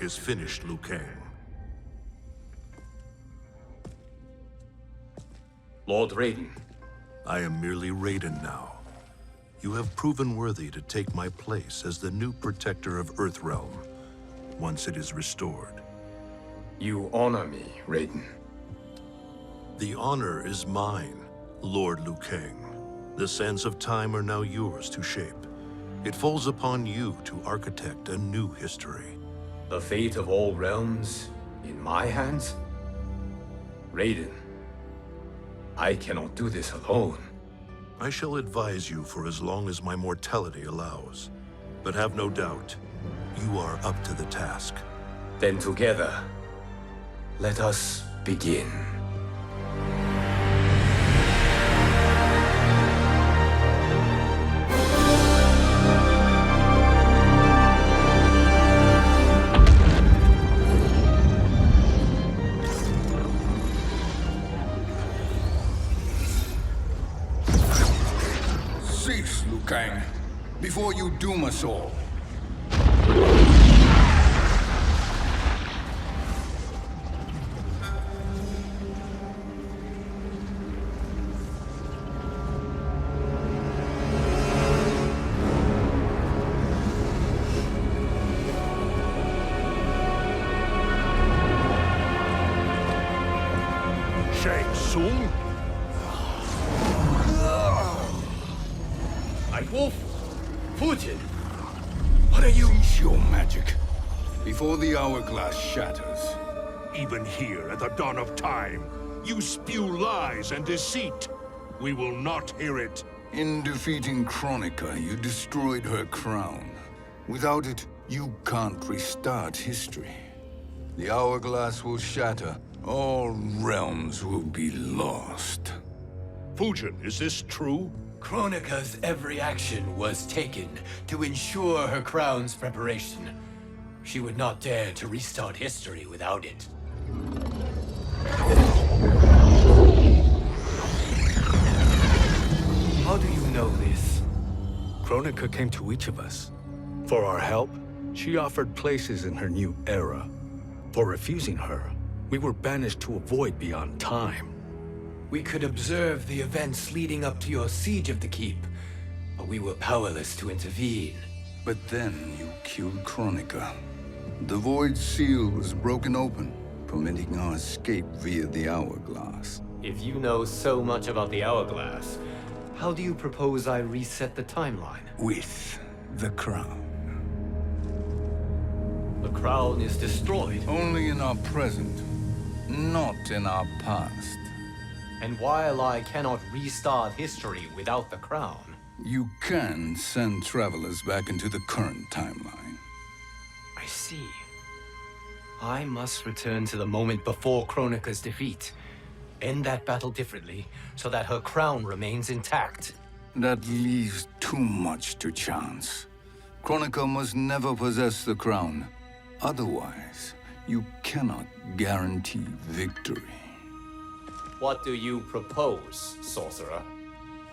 work is finished, Liu Kang. Lord Raiden. I am merely Raiden now. You have proven worthy to take my place as the new protector of Earthrealm, once it is restored. You honor me, Raiden. The honor is mine, Lord Liu Kang. The sands of time are now yours to shape. It falls upon you to architect a new history. The fate of all realms in my hands? Raiden, I cannot do this alone. I shall advise you for as long as my mortality allows. But have no doubt, you are up to the task. Then together, let us begin. Cease, Liu Kang, before you doom us all. Shang Tsung? Wolf, Fujin, what are you? Cease your magic, before the hourglass shatters. Even here at the dawn of time, you spew lies and deceit. We will not hear it. In defeating Kronika, you destroyed her crown. Without it, you can't restart history. The hourglass will shatter. All realms will be lost. Fujin, is this true? Kronika's every action was taken to ensure her crown's preparation. She would not dare to restart history without it. How do you know this? Kronika came to each of us. For our help, she offered places in her new era. For refusing her, we were banished to a void beyond time. We could observe the events leading up to your siege of the keep, but we were powerless to intervene. But then you killed Kronika. The Void Seal was broken open, permitting our escape via the hourglass. If you know so much about the hourglass, how do you propose I reset the timeline? With the crown. The crown is destroyed. Only in our present, not in our past. And while I cannot restart history without the crown... You can send travelers back into the current timeline. I see. I must return to the moment before Kronika's defeat. End that battle differently, so that her crown remains intact. That leaves too much to chance. Kronika must never possess the crown. Otherwise, you cannot guarantee victory. What do you propose, sorcerer?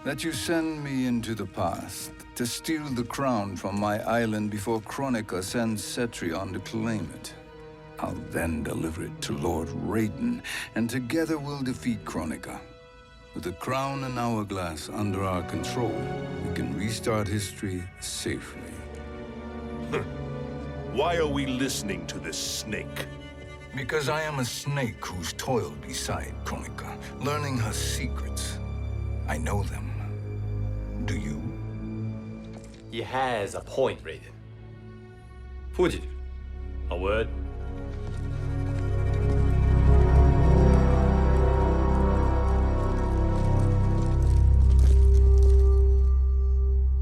That you send me into the past to steal the crown from my island before Kronika sends Cetrion to claim it. I'll then deliver it to Lord Raiden, and together we'll defeat Kronika. With the crown and hourglass under our control, we can restart history safely. Why are we listening to this snake? Because I am a snake who's toiled beside Kronika, learning her secrets. I know them. Do you? He has a point, Raiden. Fujin, a word?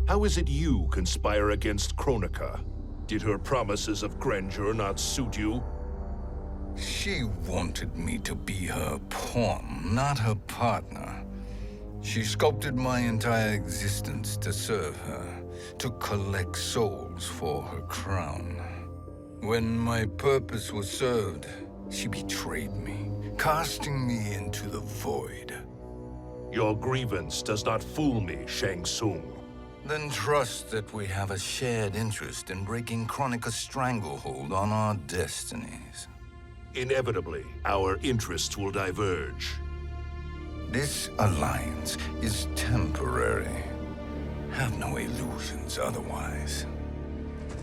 How is it you conspire against Kronika? Did her promises of grandeur not suit you? She wanted me to be her pawn, not her partner. She sculpted my entire existence to serve her, to collect souls for her crown. When my purpose was served, she betrayed me, casting me into the void. Your grievance does not fool me, Shang Tsung. Then trust that we have a shared interest in breaking Kronika's stranglehold on our destinies. Inevitably, our interests will diverge. This alliance is temporary. Have no illusions otherwise.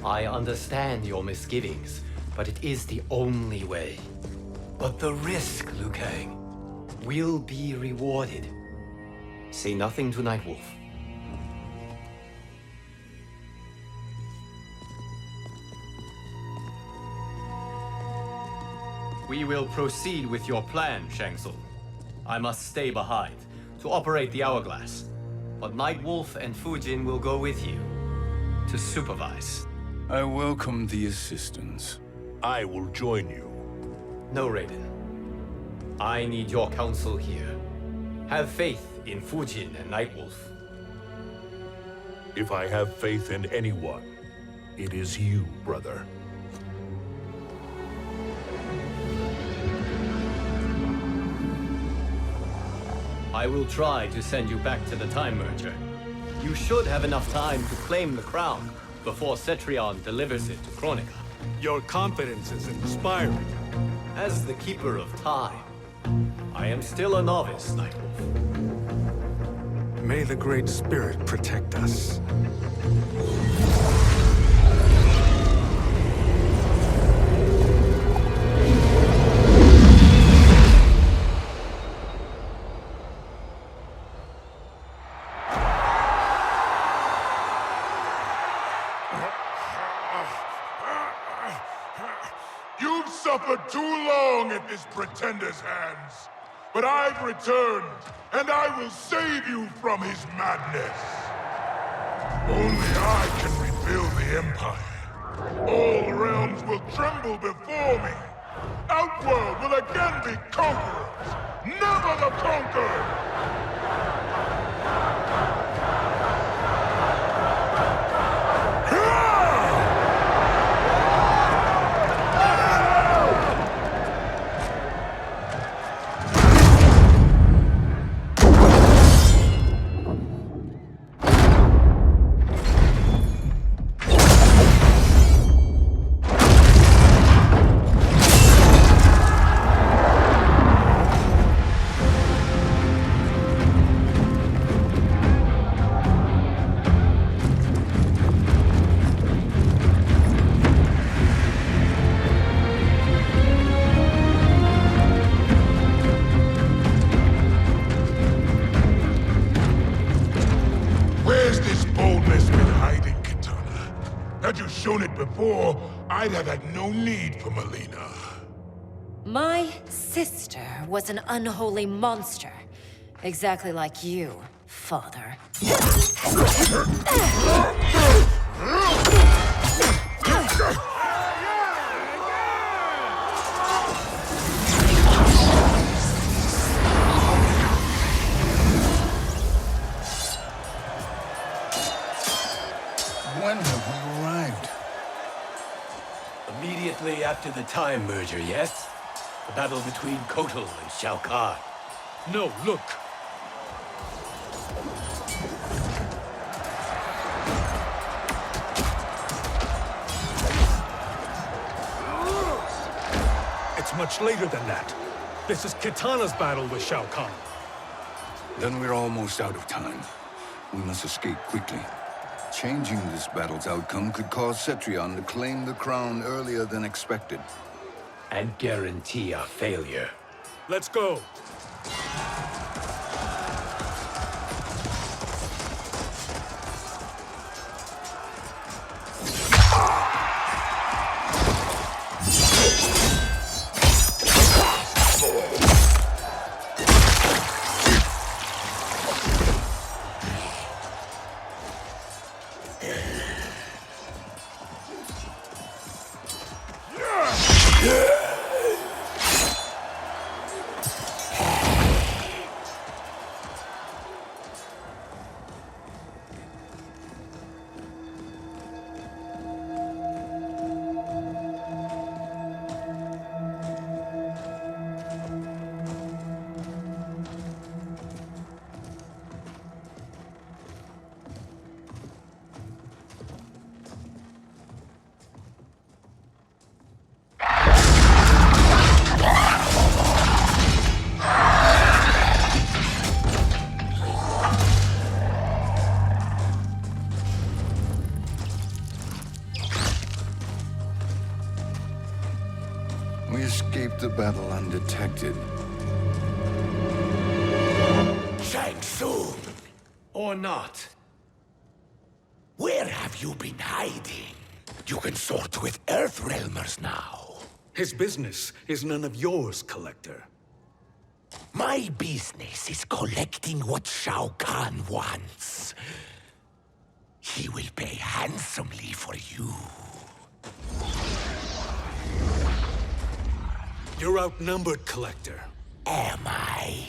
I understand your misgivings, but it is the only way. But the risk, Liu Kang, will be rewarded. Say nothing to Nightwolf. We will proceed with your plan, Shang Tsung. I must stay behind to operate the Hourglass. But Nightwolf and Fujin will go with you to supervise. I welcome the assistance. I will join you. No, Raiden. I need your counsel here. Have faith in Fujin and Nightwolf. If I have faith in anyone, it is you, brother. I will try to send you back to the Time Merger. You should have enough time to claim the crown before Cetrion delivers it to Kronika. Your confidence is inspiring. As the Keeper of Time, I am still a novice, Nightwolf. May the Great Spirit protect us. You've suffered too long at this pretender's hands. But I've returned, and I will save you from his madness. Only I can rebuild the Empire. All realms will tremble before me. Outworld will again be conquerors, never the conquered! Had you shown it before, I'd have had no need for Melina. My sister was an unholy monster. Exactly like you, father. When have we arrived? Immediately after the Time Merger, yes? The battle between Kotal and Shao Kahn. No, look! It's much later than that. This is Kitana's battle with Shao Kahn. Then we're almost out of time. We must escape quickly. Changing this battle's outcome could cause Cetrion to claim the crown earlier than expected. And guarantee our failure. Let's go! We escaped the battle undetected. Shang Tsung, Or not. where have you been hiding? You can sort with Earthrealmers now. His business is none of yours, Collector. My business is collecting what Shao Kahn wants. He will pay handsomely for you. You're outnumbered, Collector. Am I?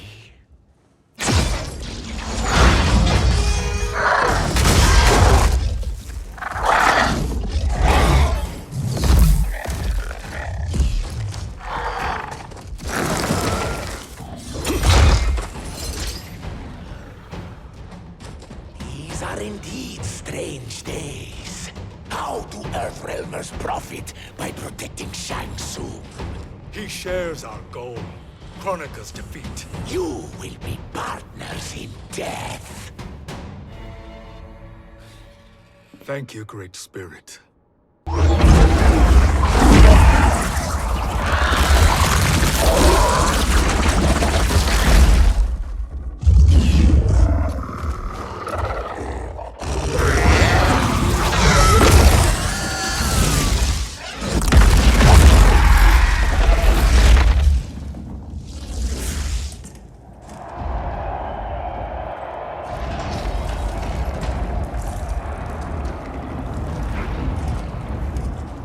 These are indeed strange days. How do Earthrealmers profit by protecting Shang Tsung? He shares our goal. Kronika's defeat. You will be partners in death. Thank you, Great Spirit.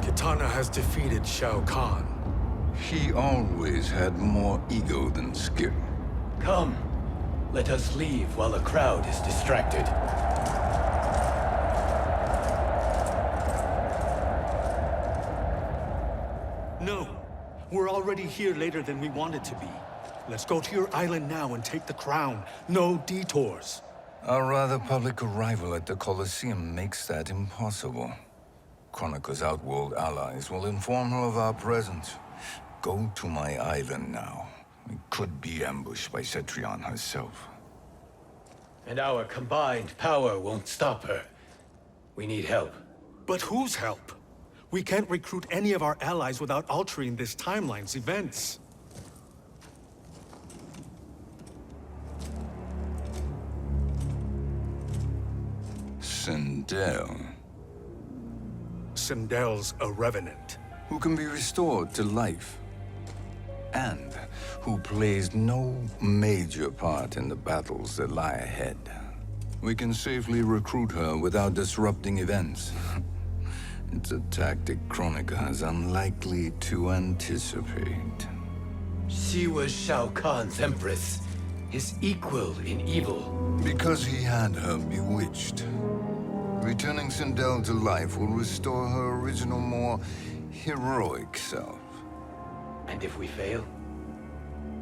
Kitana has defeated Shao Kahn. He always had more ego than skill. Come, let us leave while the crowd is distracted. No, we're already here later than we wanted to be. Let's go to your island now and take the crown. No detours. Our rather public arrival at the Colosseum makes that impossible. Kronika's outworld allies will inform her of our presence. Go to my island now. We could be ambushed by Cetrion herself. And our combined power won't stop her. We need help. But whose help? We can't recruit any of our allies without altering this timeline's events. Sindel, Sindel's a revenant. who can be restored to life, and who plays no major part in the battles that lie ahead. We can safely recruit her without disrupting events. It's a tactic Kronika is unlikely to anticipate. She was Shao Kahn's empress, his equal in evil. Because he had her bewitched. Returning Sindel to life will restore her original, more heroic self. And if we fail?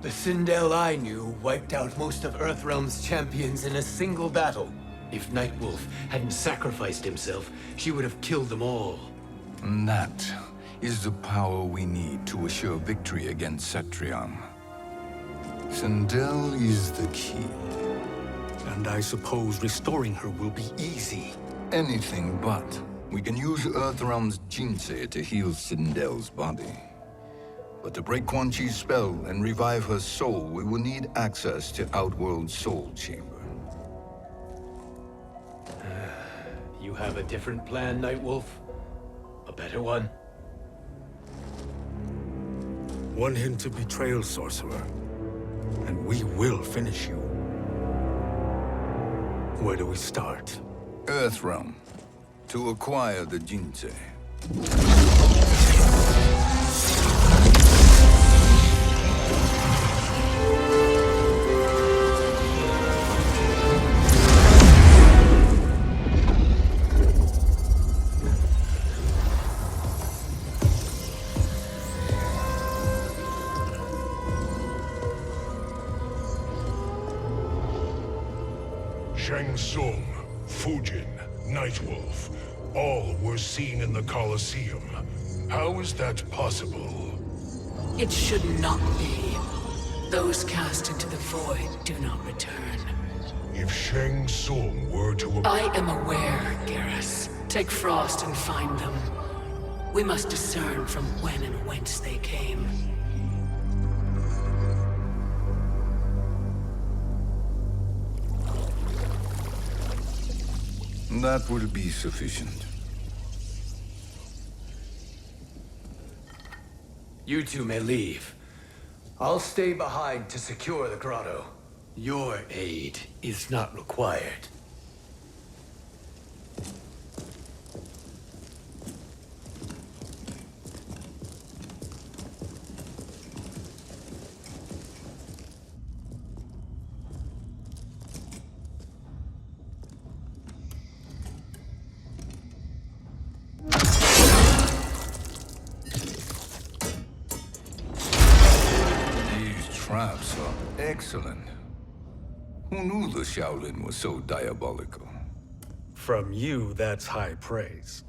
The Sindel I knew wiped out most of Earthrealm's champions in a single battle. If Nightwolf hadn't sacrificed himself, she would have killed them all. And that is the power we need to assure victory against Cetrion. Sindel is the key. And I suppose restoring her will be easy. Anything but. We can use Earthrealm's Jinsei to heal Sindel's body. But to break Quan Chi's spell and revive her soul, we will need access to Outworld's Soul Chamber. You have a different plan, Nightwolf? A better one? One hint of betrayal, sorcerer, and we will finish you. Where do we start? Earthrealm. To acquire the Jinsei. Shang Tsung, Fujin, Nightwolf, all were seen in the Colosseum. How is that possible? It should not be. Those cast into the void do not return. If Shang Tsung were to... I am aware, Garrus. Take Frost and find them. We must discern from when and whence they came. That will be sufficient. You two may leave. I'll stay behind to secure the grotto. Your aid is not required. Traps are excellent. Who knew the Shaolin was so diabolical? From you, that's high praise.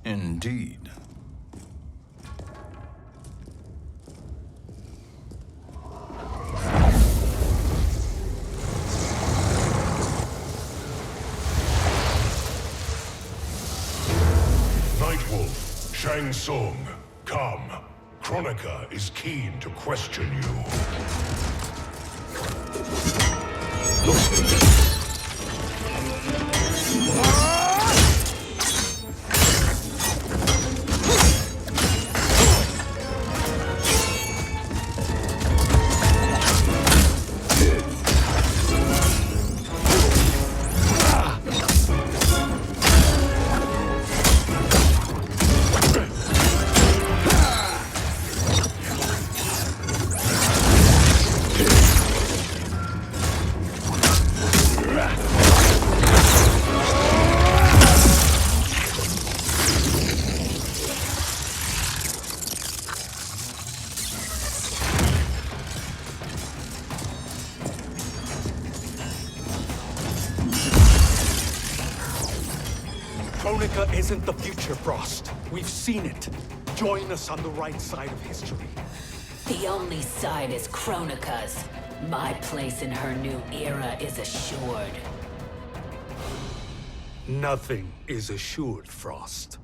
Indeed. Nightwolf, Shang Tsung, come. Kronika is keen to question you. Kronika isn't the future, Frost. We've seen it. Join us on the right side of history. The only side is Kronika's. My place in her new era is assured. Nothing is assured, Frost.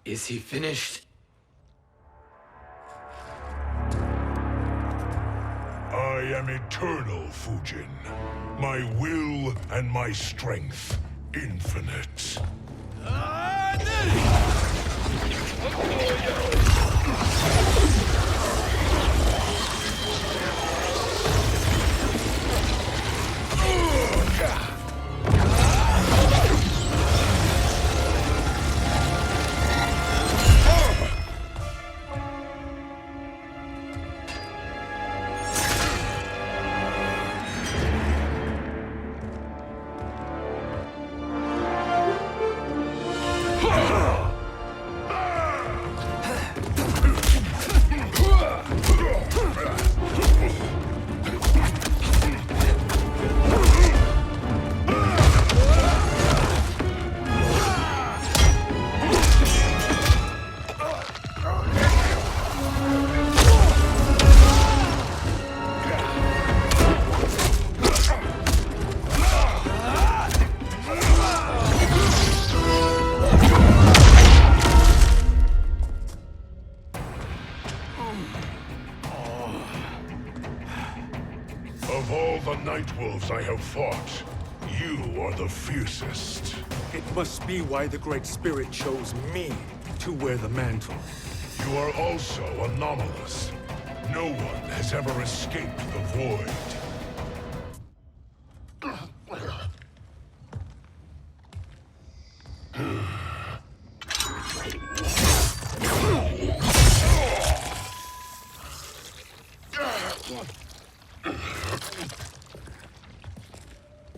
Is he finished? I am eternal, Fujin. My will and my strength, infinite. Of all the Nightwolves I have fought, you are the fiercest. It must be why the Great Spirit chose me to wear the mantle. You are also anomalous. No one has ever escaped the Void.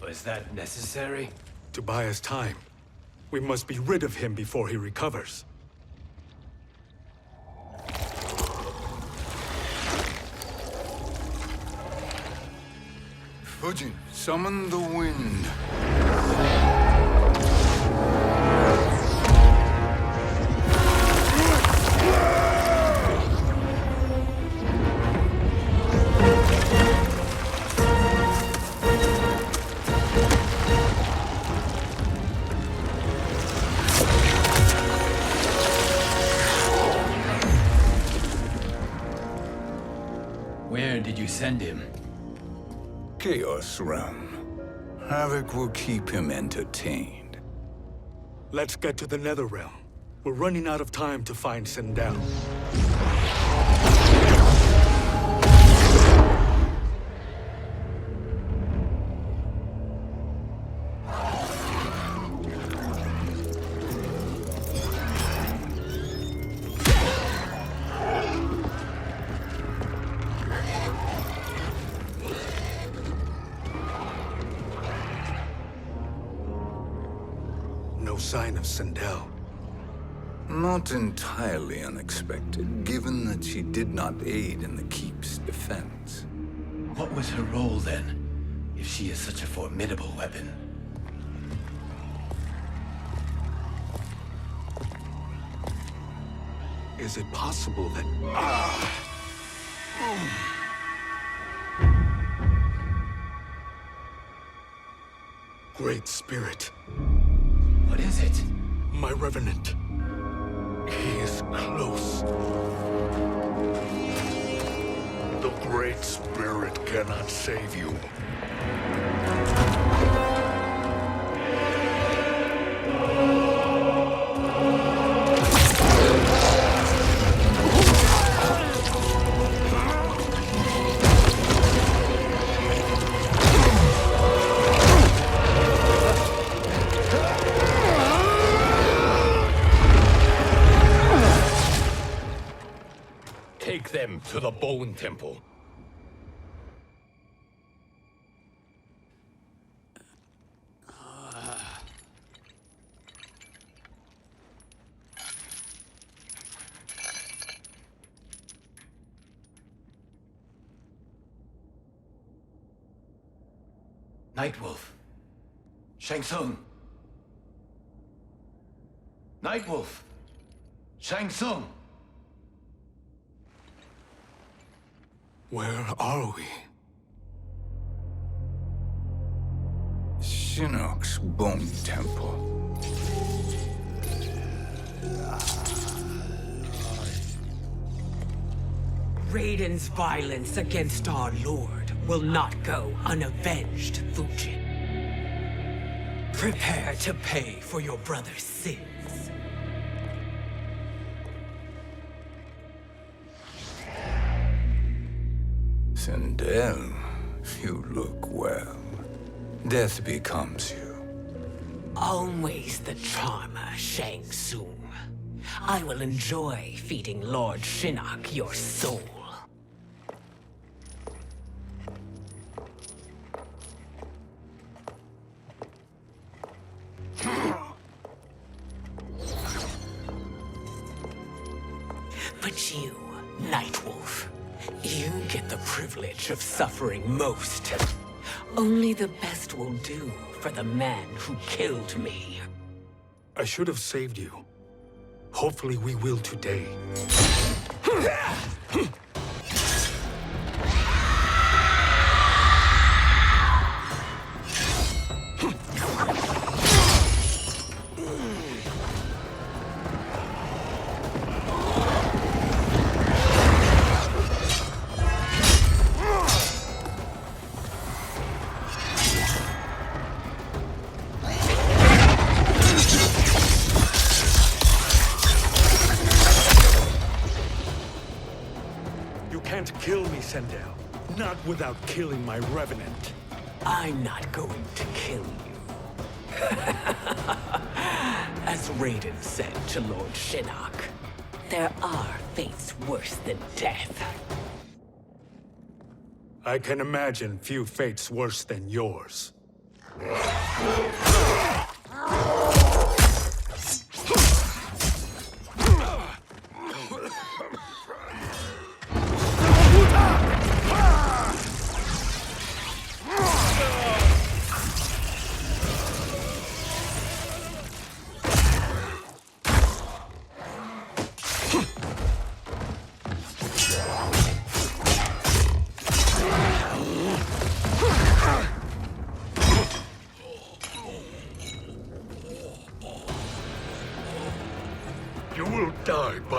Was that necessary? To buy us time. We must be rid of him before he recovers. Fujin, summon the wind. Where did you send him? Chaos Realm. Havoc will keep him entertained. Let's get to the Netherrealm. We're running out of time to find Sindel. No sign of Sindel. Not entirely unexpected, given that she did not aid in the Keep's defense. What was her role then, if she is such a formidable weapon? Is it possible that... Great Spirit. What is it? My Revenant. He is close. The Great Spirit cannot save you. Take them to the Bone Temple. Nightwolf. Shang Tsung. Nightwolf. Shang Tsung. Where are we? Shinnok's Bone Temple. Raiden's violence against our Lord will not go unavenged, Fujin. Prepare to pay for your brother's sins. Sindel, you look well. Death becomes you. Always the charmer, Shang Tsung. I will enjoy feeding Lord Shinnok your soul. But you, Nightwolf, you get the privilege of suffering most. Only the best will do for the man who killed me. I should have saved you. Hopefully we will today. Kill me, Sindel. Not without killing my Revenant. I'm not going to kill you. As Raiden said to Lord Shinnok, there are fates worse than death. I can imagine few fates worse than yours.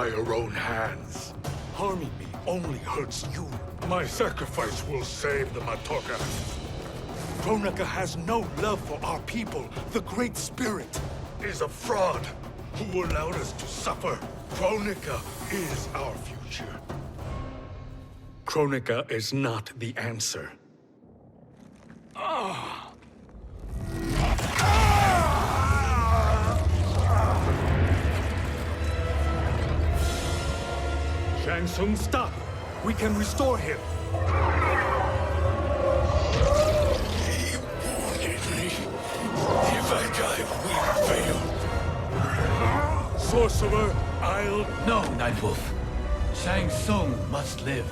by your own hands. Harming me only hurts you. My sacrifice will save the Matoka. Kronika has no love for our people. The Great Spirit is a fraud who allowed us to suffer. Kronika is our future. Kronika is not the answer. Shang Tsung, stop! We can restore him! He warned me. If I die, we fail. Sorcerer, I'll... No, Nightwolf. Shang Tsung must live.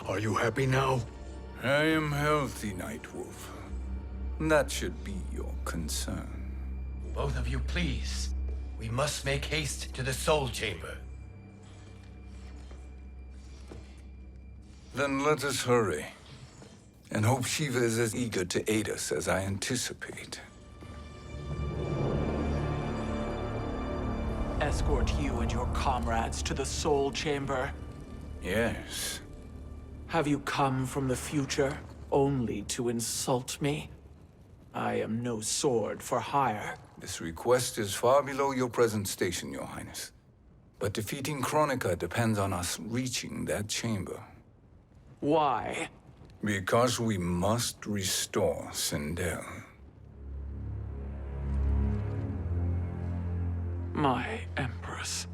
Are you happy now? I am healthy, Nightwolf. That should be your concern. Both of you, please. We must make haste to the Soul Chamber. Then let us hurry. And hope Shiva is as eager to aid us as I anticipate. Escort you and your comrades to the Soul Chamber. Yes. Have you come from the future only to insult me? I am no sword for hire. This request is far below your present station, Your Highness. But defeating Kronika depends on us reaching that chamber. Why? Because we must restore Sindel. My Empress.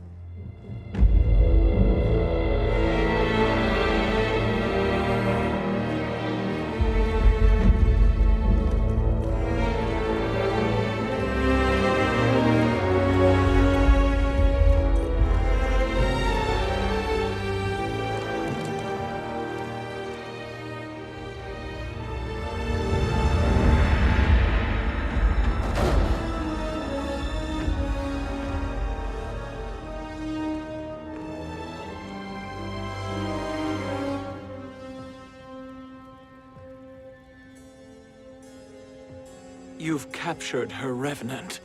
You've captured her revenant.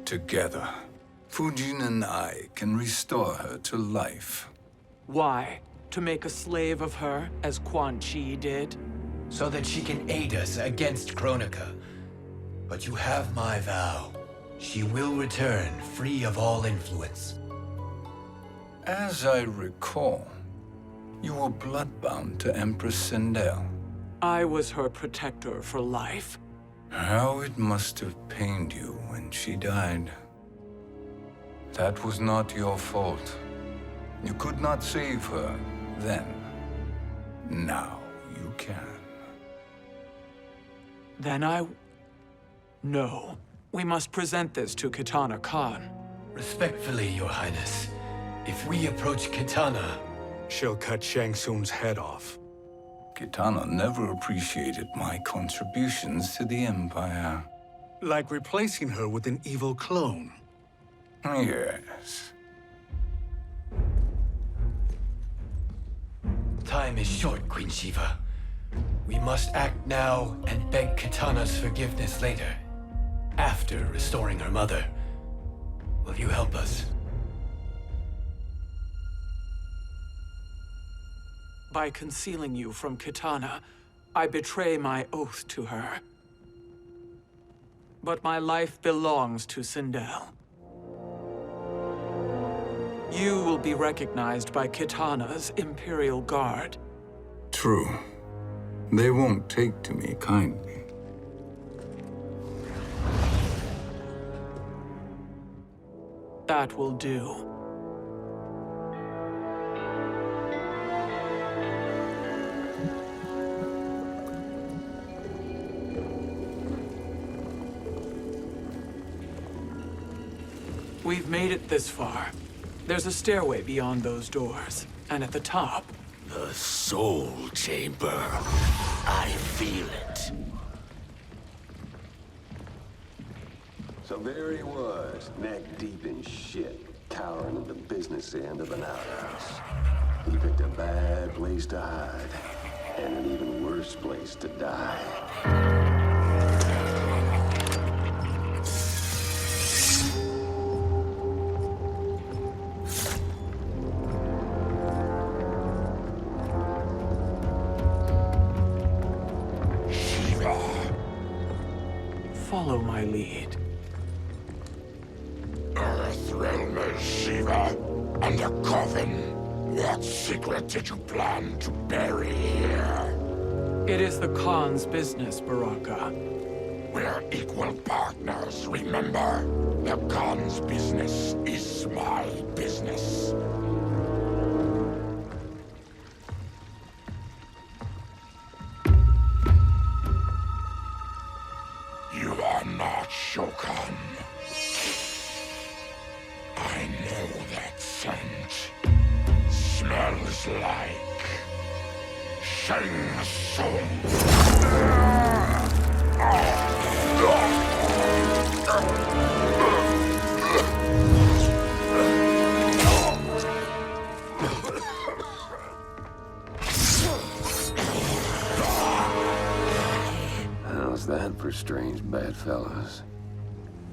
Together, Fujin and I can restore her to life. Why? To make a slave of her, as Quan Chi did? So that she can aid us against Kronika. But you have my vow. She will return free of all influence. As I recall, you were bloodbound to Empress Sindel. I was her protector for life. How it must have pained you when she died. That was not your fault. You could not save her then. Now you can. Then No. We must present this to Kitana Khan. Respectfully, Your Highness, if we approach Kitana... She'll cut Shang Tsung's head off. Kitana never appreciated my contributions to the Empire. Like replacing her with an evil clone. Yes. Time is short, Queen Shiva. We must act now and beg Kitana's forgiveness later. After restoring her mother. Will you help us? By concealing you from Kitana, I betray my oath to her. But my life belongs to Sindel. You will be recognized by Kitana's Imperial Guard. True. They won't take to me kindly. That will do. We've made it this far. There's a stairway beyond those doors, and at the top... The Soul Chamber. I feel it. So there he was, neck deep in shit, cowering at the business end of an outhouse. He picked a bad place to hide, and an even worse place to die. Follow my lead. Earthrealm is Shiva, and a coffin. What secret did you plan to bury here? It is the Khan's business, Baraka. We're equal partners, remember? The Khan's business is my business. You are not Shokan. I know that scent. Smells like Shang Tsung. How's that for strange bedfellows?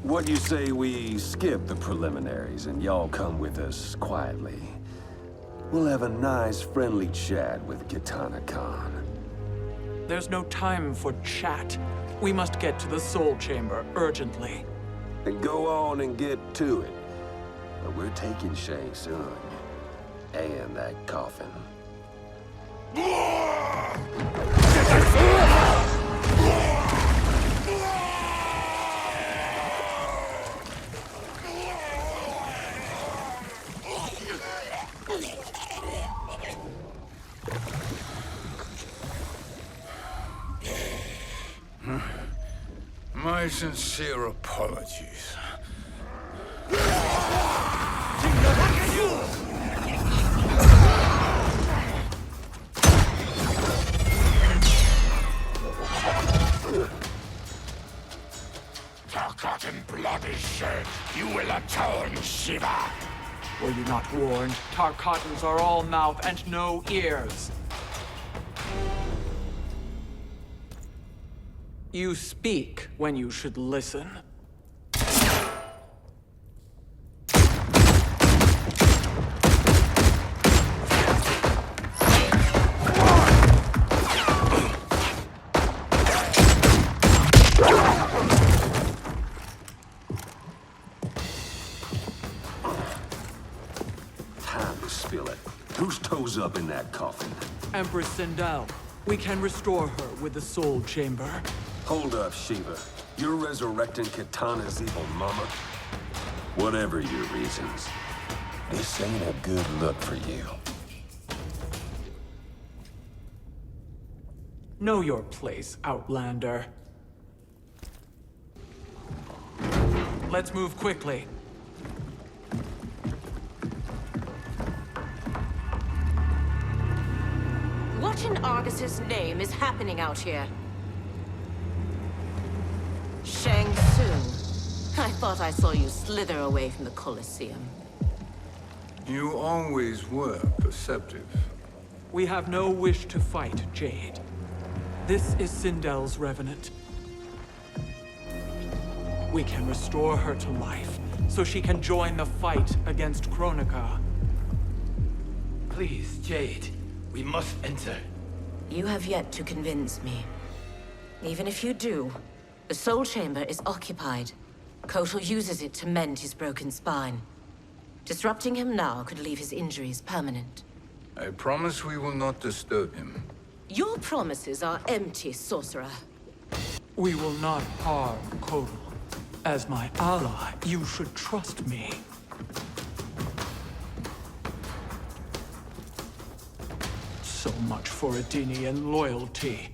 What do you say we skip the preliminaries and y'all come with us quietly? We'll have a nice, friendly chat with Kitana Khan. There's no time for chat. We must get to the Soul Chamber urgently. Then go on and get to it. But we're taking Shang Tsung. And that coffin. My sincere apologies. Forgotten blood is shed. You will atone, Shiva. Were you not warned? Tarkatans are all mouth and no ears. You speak when you should listen. Time to spill it. Whose toes up in that coffin? Empress Sindel. We can restore her with the Soul Chamber. Hold up, Shiva. You're resurrecting Kitana's evil mama? Whatever your reasons, this ain't a good look for you. Know your place, Outlander. Let's move quickly. What in Argus's name is happening out here? Shang Tsung. I thought I saw you slither away from the Colosseum. You always were perceptive. We have no wish to fight, Jade. This is Sindel's revenant. We can restore her to life, so she can join the fight against Kronika. Please, Jade. We must enter. You have yet to convince me. Even if you do, the Soul Chamber is occupied. Kotal uses it to mend his broken spine. Disrupting him now could leave his injuries permanent. I promise we will not disturb him. Your promises are empty, sorcerer. We will not harm Kotal. As my ally, you should trust me. So much for Adenian loyalty.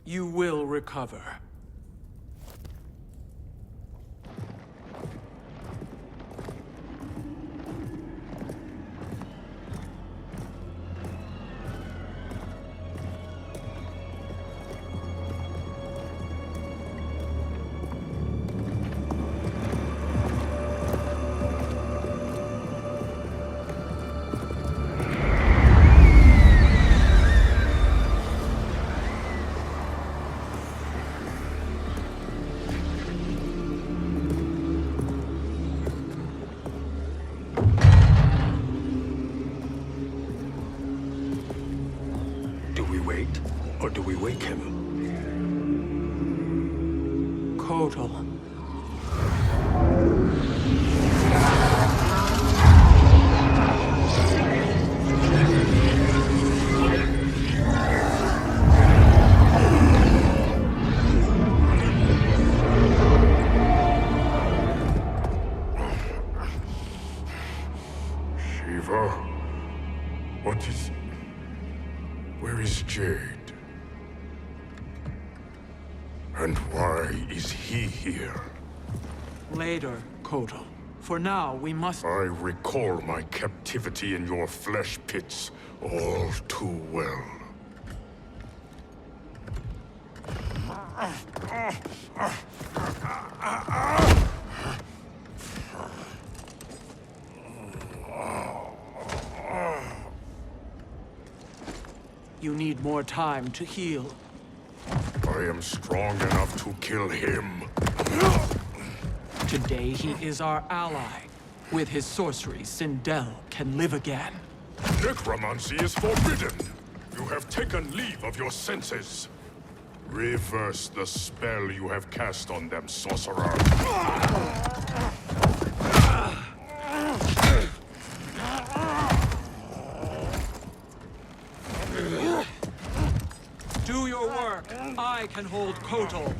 You will recover. wait, or do we wake him? Kotal. Shiva? What is... Where is Jade? And why is he here? Later, Kotal. For now, we must... I recall my captivity in your flesh pits all too well. You need more time to heal. I am strong enough to kill him. Today he is our ally. With his sorcery, Sindel can live again. Necromancy is forbidden. You have taken leave of your senses. Reverse the spell you have cast on them, sorcerer. Do your work. I can hold Kotal.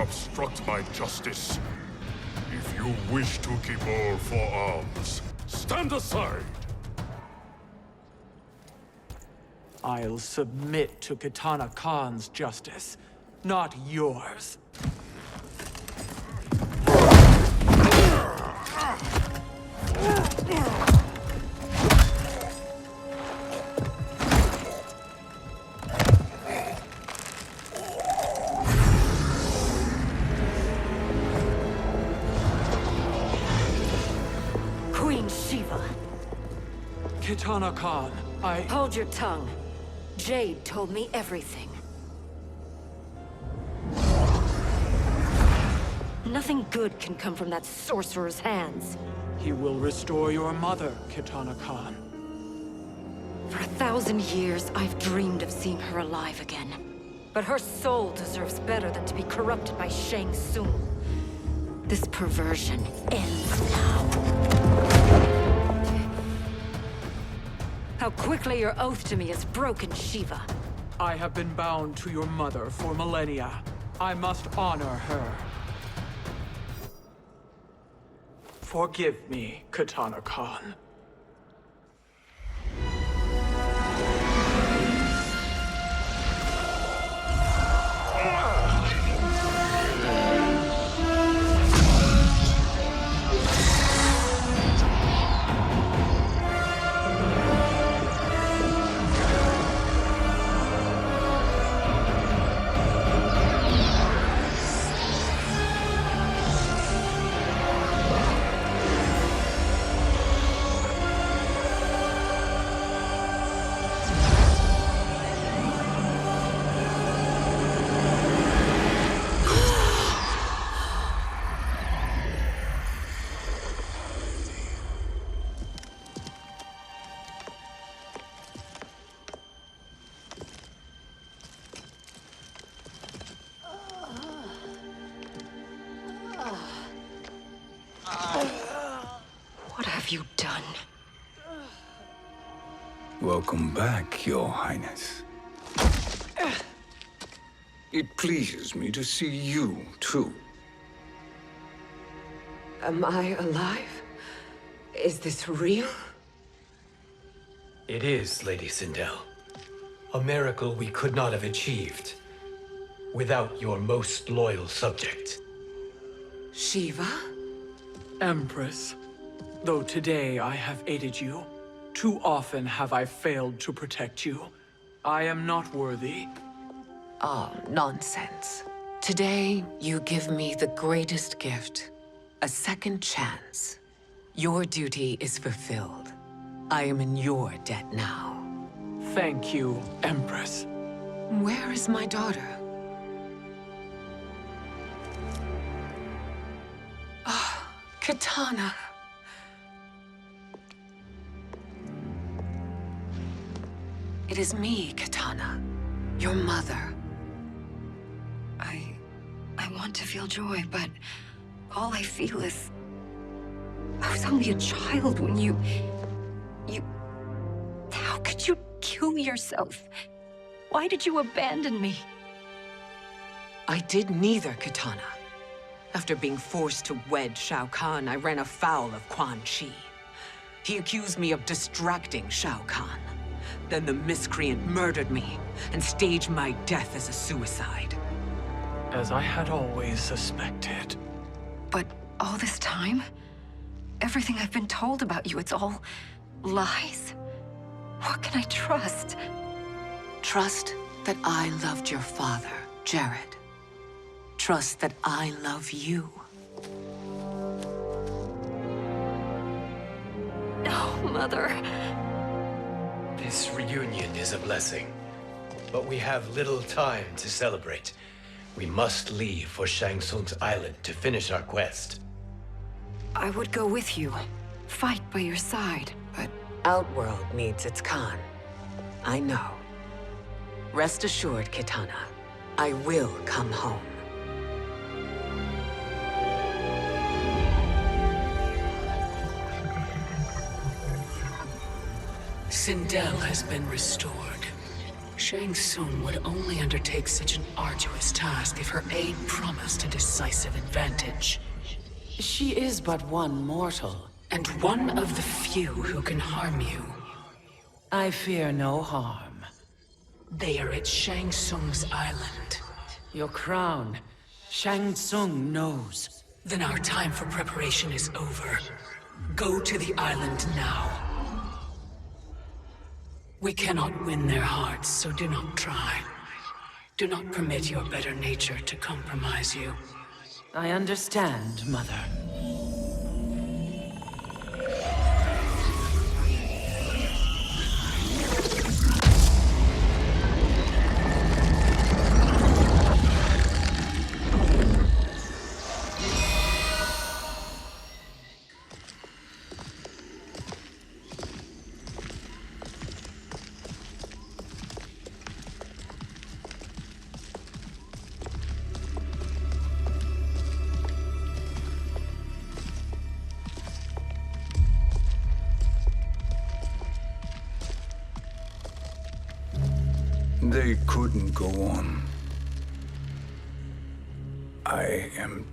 Obstruct my justice. If you wish to keep all four arms, stand aside! I'll submit to Kitana Khan's justice, not yours. Shiva. Kitana Khan, I... Hold your tongue. Jade told me everything. Nothing good can come from that sorcerer's hands. He will restore your mother, Kitana Khan. For 1,000 years, I've dreamed of seeing her alive again. But her soul deserves better than to be corrupted by Shang Tsung. This perversion ends now. How quickly your oath to me is broken, Shiva. I have been bound to your mother for millennia. I must honor her. Forgive me, Kitana Khan. What have you done? Welcome back, Your Highness. It pleases me to see you, too. Am I alive? Is this real? It is, Lady Sindel. A miracle we could not have achieved without your most loyal subject. Shiva? Empress, though today I have aided you, too often have I failed to protect you. I am not worthy. Oh, nonsense. Today, you give me the greatest gift. A second chance. Your duty is fulfilled. I am in your debt now. Thank you, Empress. Where is my daughter? Ah, Katana. It is me, Katana. Your mother. I want to feel joy, but all I feel is... I was only a child when you... How could you kill yourself? Why did you abandon me? I did neither, Katana. After being forced to wed Shao Kahn, I ran afoul of Quan Chi. He accused me of distracting Shao Kahn. Then the miscreant murdered me and staged my death as a suicide. As I had always suspected. But all this time? Everything I've been told about you, it's all lies? What can I trust? Trust that I loved your father, Jared. Trust that I love you. No, Mother. This reunion is a blessing, but we have little time to celebrate. We must leave for Shang Tsung's island to finish our quest. I would go with you. Fight by your side, but... Outworld needs its Khan. I know. Rest assured, Kitana. I will come home. Sindel has been restored. Shang Tsung would only undertake such an arduous task if her aid promised a decisive advantage. She is but one mortal, and one of the few who can harm you. I fear no harm. They are at Shang Tsung's island. Your crown, Shang Tsung knows. Then our time for preparation is over. Go to the island now. We cannot win their hearts, so do not try. Do not permit your better nature to compromise you. I understand, Mother. They couldn't go on. I am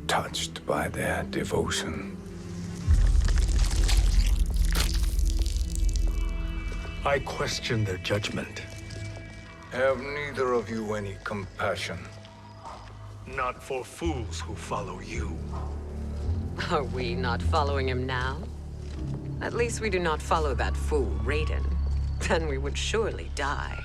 touched by their devotion. I question their judgment. Have neither of you any compassion? Not for fools who follow you. Are we not following him now? At least we do not follow that fool, Raiden. Then we would surely die.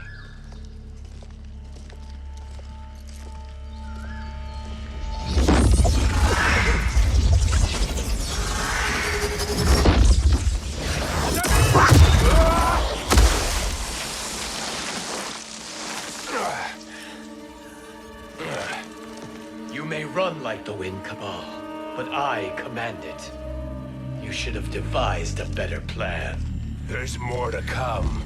You may run like the wind, Cabal, but I command it. You should have devised a better plan. There's more to come.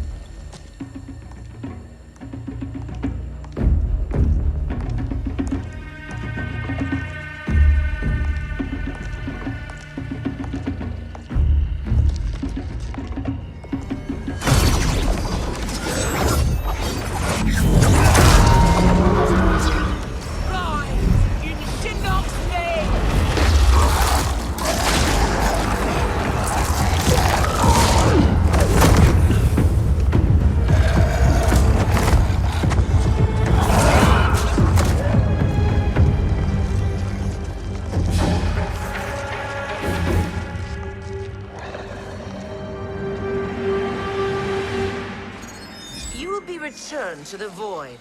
return to the void.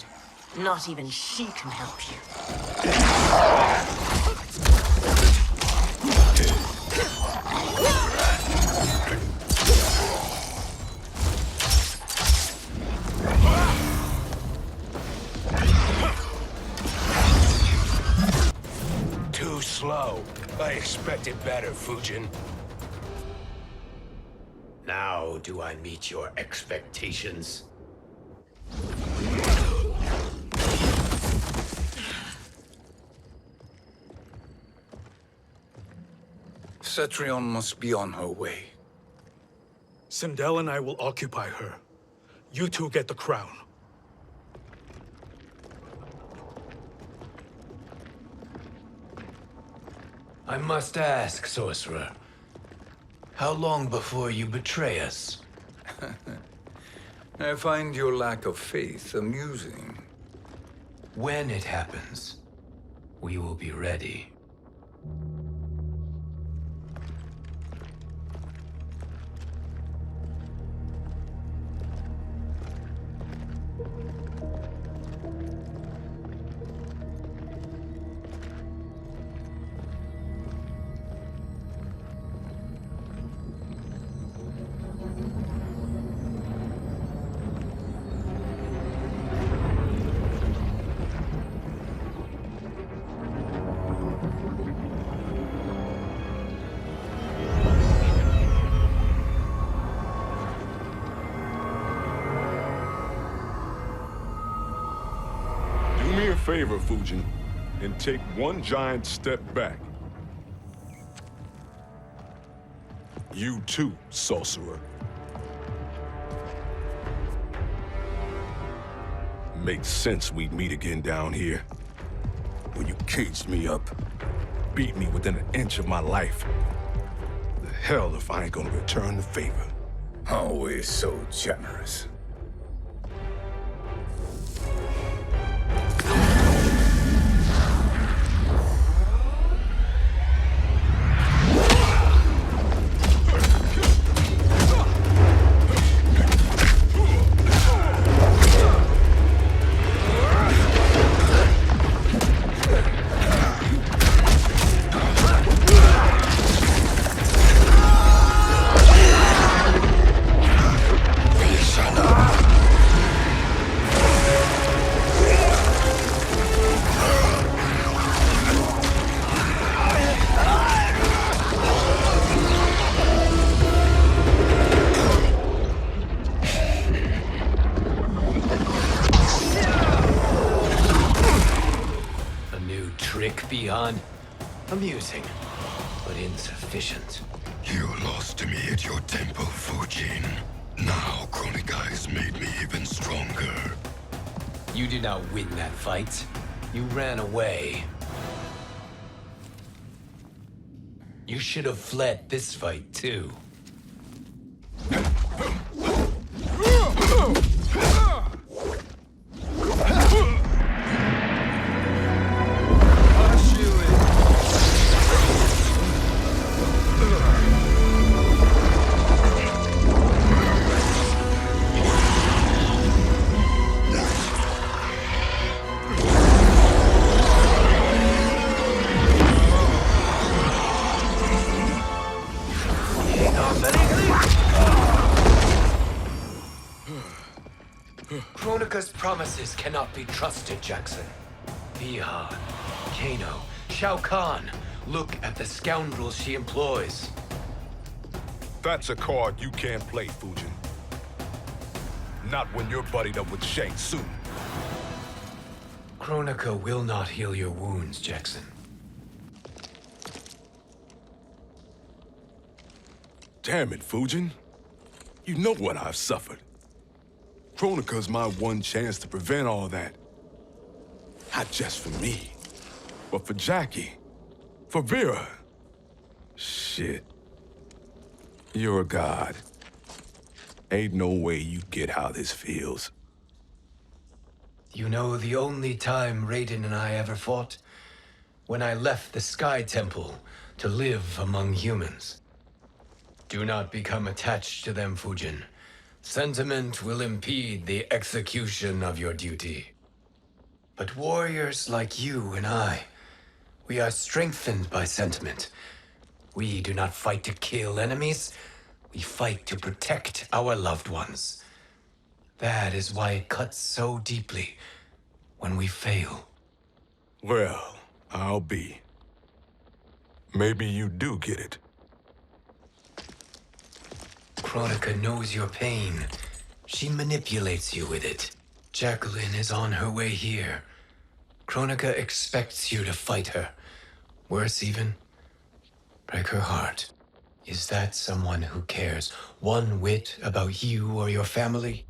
Not even she can help you. Too slow. I expected better, Fujin. Now do I meet your expectations? Cetrion must be on her way. Sindel and I will occupy her. You two get the crown. I must ask, sorcerer. How long before you betray us? I find your lack of faith amusing. When it happens, we will be ready. Do me a favor, Fujin, and take one giant step back. You too, sorcerer. Makes sense we'd meet again down here. When you caged me up, beat me within an inch of my life. The hell if I ain't gonna return the favor. Always so generous. Beyond amusing, but insufficient. You lost to me at your temple, Fujin. Now Kronika has made me even stronger. You did not win that fight. You ran away. You should have fled this fight, too. Kronika's promises cannot be trusted, Jackson. Bihan, Kano, Shao Kahn. Look at the scoundrels she employs. That's a card you can't play, Fujin. Not when you're buddied up with Shang Tsung. Kronika will not heal your wounds, Jackson. Damn it, Fujin. You know what I've suffered. Kronika's my one chance to prevent all that. Not just for me, but for Jackie, for Vera. Shit. You're a god. Ain't no way you get how this feels. You know the only time Raiden and I ever fought? When I left the Sky Temple to live among humans. Do not become attached to them, Fujin. Sentiment will impede the execution of your duty. But warriors like you and I, we are strengthened by sentiment. We do not fight to kill enemies. We fight to protect our loved ones. That is why it cuts so deeply when we fail. Well, I'll be. Maybe you do get it. Kronika knows your pain. She manipulates you with it. Jacqueline is on her way here. Kronika expects you to fight her. Worse even, break her heart. Is that someone who cares one whit about you or your family?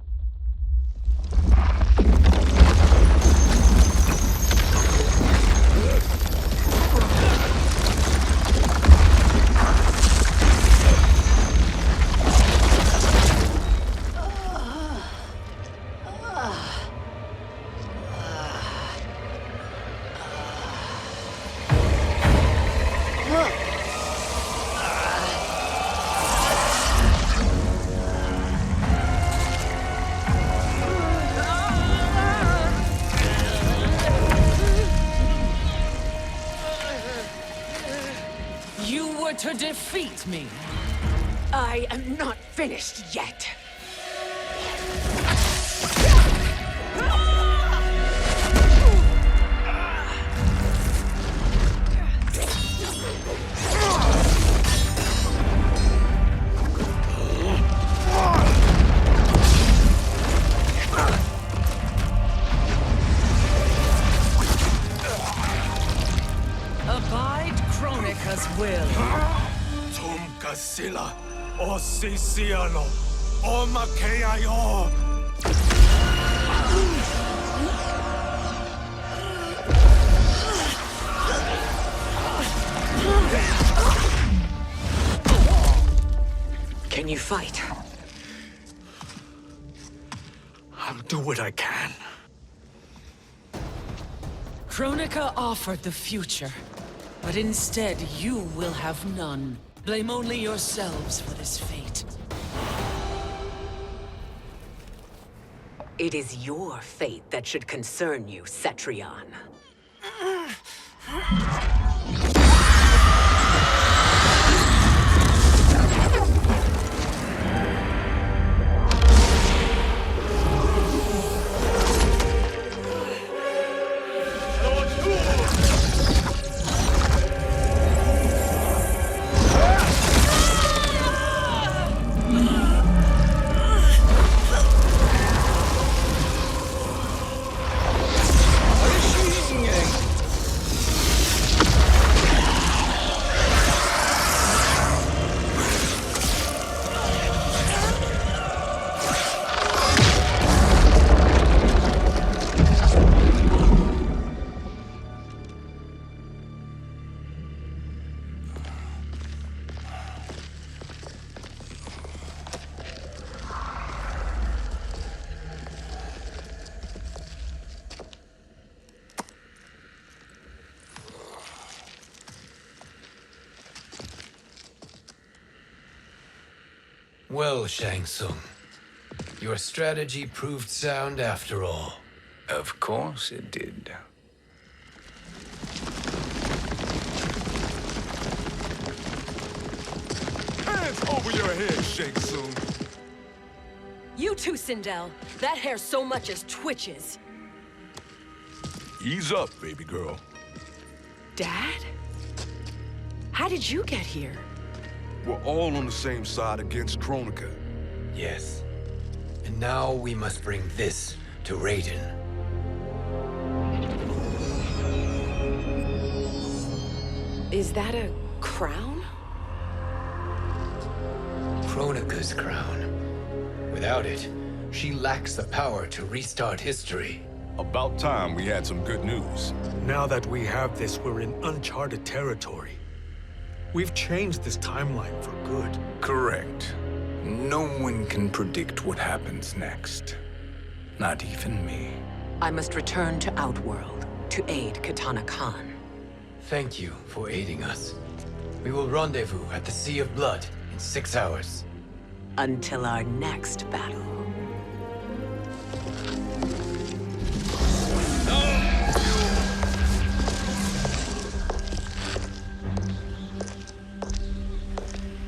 To defeat me. I am not finished yet. Abide Kronika's will. Sila, o Sisiano, o Makeayo. Can you fight? I'll do what I can. Kronika offered the future, but instead you will have none. Blame only yourselves for this fate. It is your fate that should concern you, Cetrion. Well, Shang Tsung, your strategy proved sound after all. Of course it did. Hands over your head, Shang Tsung. You too, Sindel. That hair so much as twitches. Ease up, baby girl. Dad? How did you get here? We're all on the same side against Kronika. Yes. And now we must bring this to Raiden. Is that a crown? Kronika's crown. Without it, she lacks the power to restart history. About time we had some good news. Now that we have this, we're in uncharted territory. We've changed this timeline for good. Correct. No one can predict what happens next. Not even me. I must return to Outworld to aid Kitana Khan. Thank you for aiding us. We will rendezvous at the Sea of Blood in 6 hours. Until our next battle.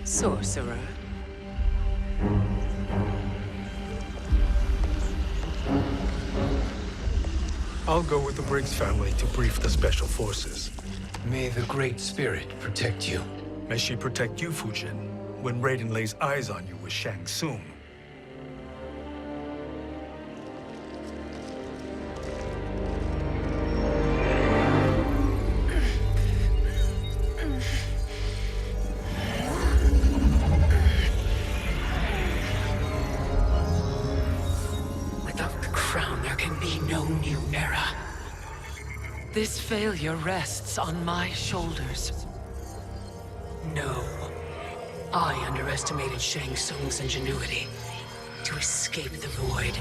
Sorcerer. I'll go with the Briggs family to brief the Special Forces. May the Great Spirit protect you. May she protect you, Fujin, when Raiden lays eyes on you with Shang Tsung. Without the crown, there can be no new era. This failure rests on my shoulders. No. I underestimated Shang Tsung's ingenuity. To escape the void.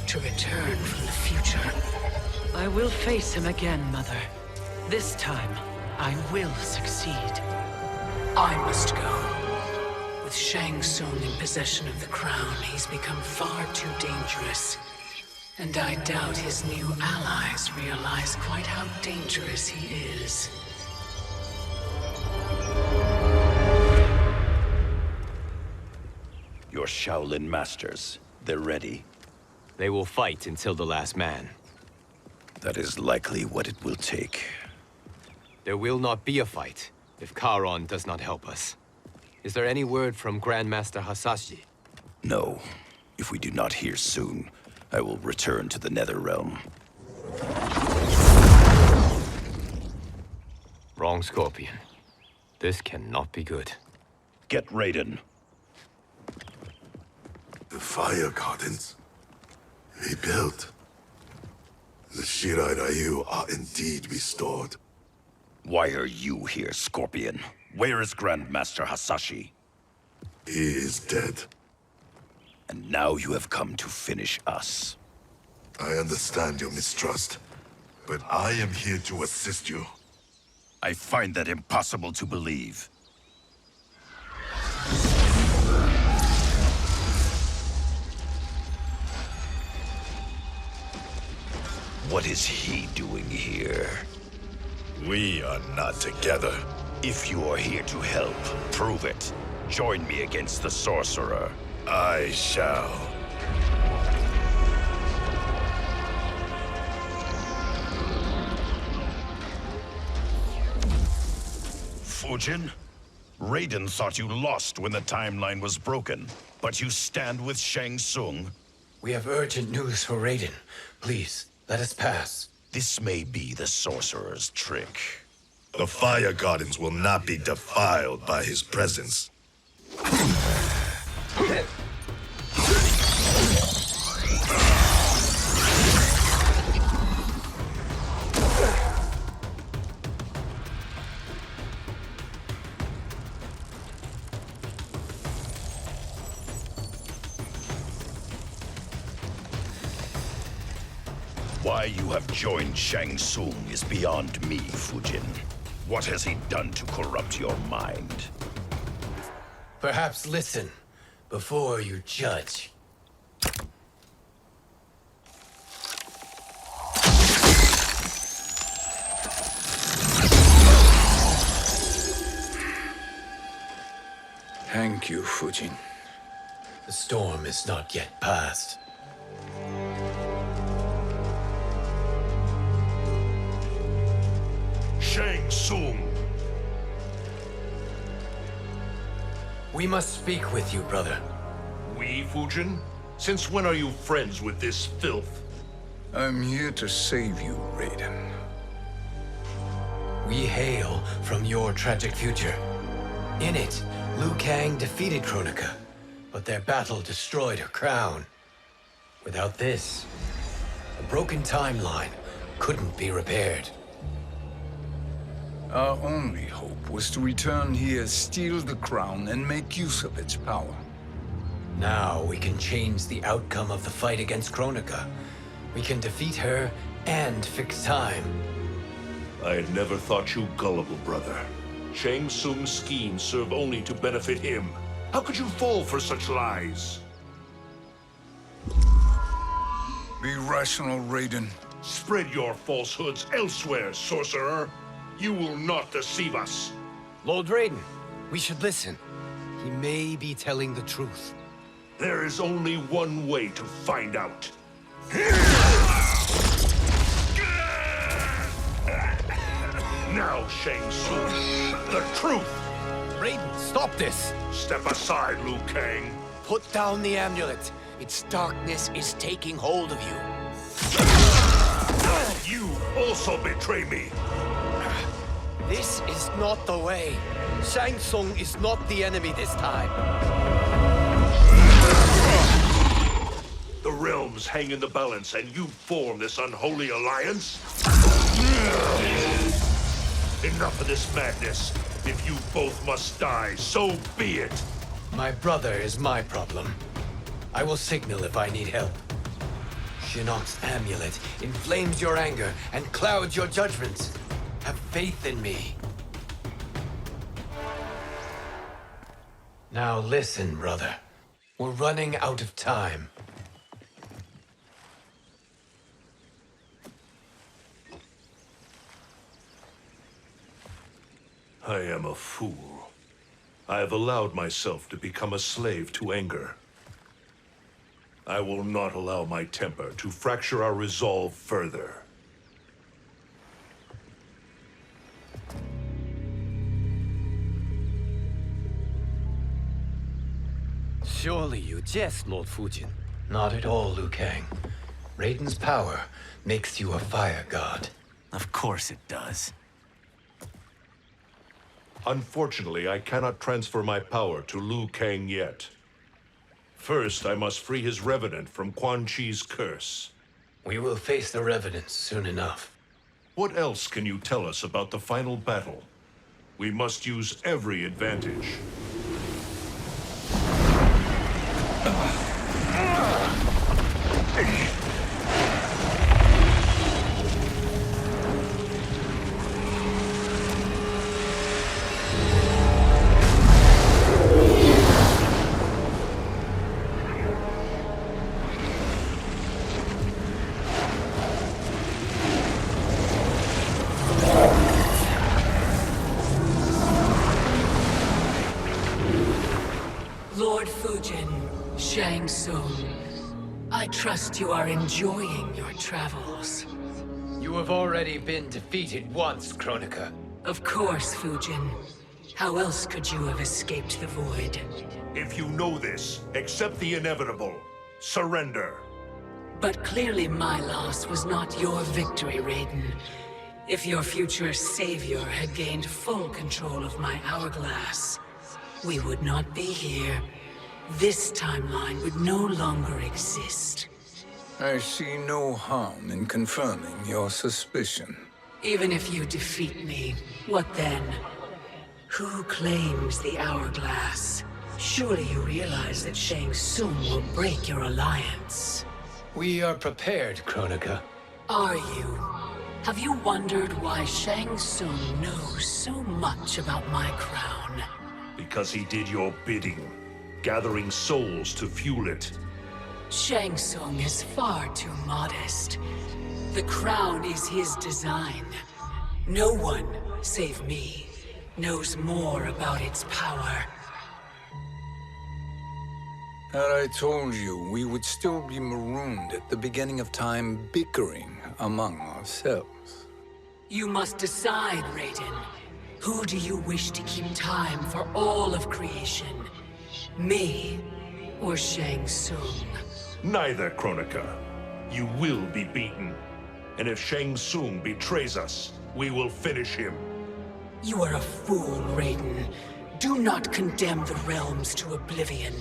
To return from the future. I will face him again, Mother. This time, I will succeed. I must go. With Shang Tsung in possession of the crown, he's become far too dangerous. And I doubt his new allies realize quite how dangerous he is. Your Shaolin masters, they're ready. They will fight until the last man. That is likely what it will take. There will not be a fight if Charon does not help us. Is there any word from Grandmaster Hasashi? No. If we do not hear soon, I will return to the Netherrealm. Wrong, Scorpion. This cannot be good. Get Raiden. The Fire Gardens. Rebuilt. The Shirai Ryu are indeed restored. Why are you here, Scorpion? Where is Grandmaster Hasashi? He is dead. And now you have come to finish us. I understand your mistrust, but I am here to assist you. I find that impossible to believe. What is he doing here? We are not together. If you are here to help, prove it. Join me against the Sorcerer. I shall. Fujin? Raiden thought you lost when the timeline was broken, but you stand with Shang Tsung. We have urgent news for Raiden. Please, let us pass. This may be the Sorcerer's trick. The Fire Gardens will not be defiled by his presence. Why you have joined Shang Tsung is beyond me, Fujin. What has he done to corrupt your mind? Perhaps listen before you judge. Thank you, Fujin. The storm is not yet past. Shang Tsung! We must speak with you, brother. We, Fujin? Since when are you friends with this filth? I'm here to save you, Raiden. We hail from your tragic future. In it, Liu Kang defeated Kronika, but their battle destroyed her crown. Without this, a broken timeline couldn't be repaired. Our only hope was to return here, steal the crown, and make use of its power. Now we can change the outcome of the fight against Kronika. We can defeat her and fix time. I had never thought you gullible, brother. Shang Tsung's schemes serve only to benefit him. How could you fall for such lies? Be rational, Raiden. Spread your falsehoods elsewhere, sorcerer. You will not deceive us. Lord Raiden, we should listen. He may be telling the truth. There is only one way to find out. Now, Shang Tsung, the truth! Raiden, stop this! Step aside, Liu Kang. Put down the amulet. Its darkness is taking hold of you. You also betray me. This is not the way. Shang Tsung is not the enemy this time. The realms hang in the balance, and you form this unholy alliance? Enough of this madness. If you both must die, so be it. My brother is my problem. I will signal if I need help. Shinnok's amulet inflames your anger and clouds your judgments. Have faith in me. Now listen, brother. We're running out of time. I am a fool. I have allowed myself to become a slave to anger. I will not allow my temper to fracture our resolve further. Surely you jest, Lord Fujin. Not at all, Liu Kang. Raiden's power makes you a fire god. Of course it does. Unfortunately, I cannot transfer my power to Liu Kang yet. First, I must free his Revenant from Quan Chi's curse. We will face the Revenants soon enough. What else can you tell us about the final battle? We must use every advantage. Lord Fujin, Shang Tsung, I trust you are enjoying your travels. You have already been defeated once, Kronika. Of course, Fujin. How else could you have escaped the void? If you know this, accept the inevitable. Surrender. But clearly my loss was not your victory, Raiden. If your future savior had gained full control of my hourglass, we would not be here. This timeline would no longer exist. I see no harm in confirming your suspicion. Even if you defeat me, what then? Who claims the hourglass? Surely you realize that Shang Tsung will break your alliance. We are prepared, Kronika. Are you? Have you wondered why Shang Tsung knows so much about my crown? Because he did your bidding, gathering souls to fuel it. Shang Tsung is far too modest. The crown is his design. No one, save me, knows more about its power. Had I told you, we would still be marooned at the beginning of time, bickering among ourselves. You must decide, Raiden. Who do you wish to keep time for all of creation? Me or Shang Tsung? Neither, Kronika. You will be beaten. And if Shang Tsung betrays us, we will finish him. You are a fool, Raiden. Do not condemn the realms to oblivion.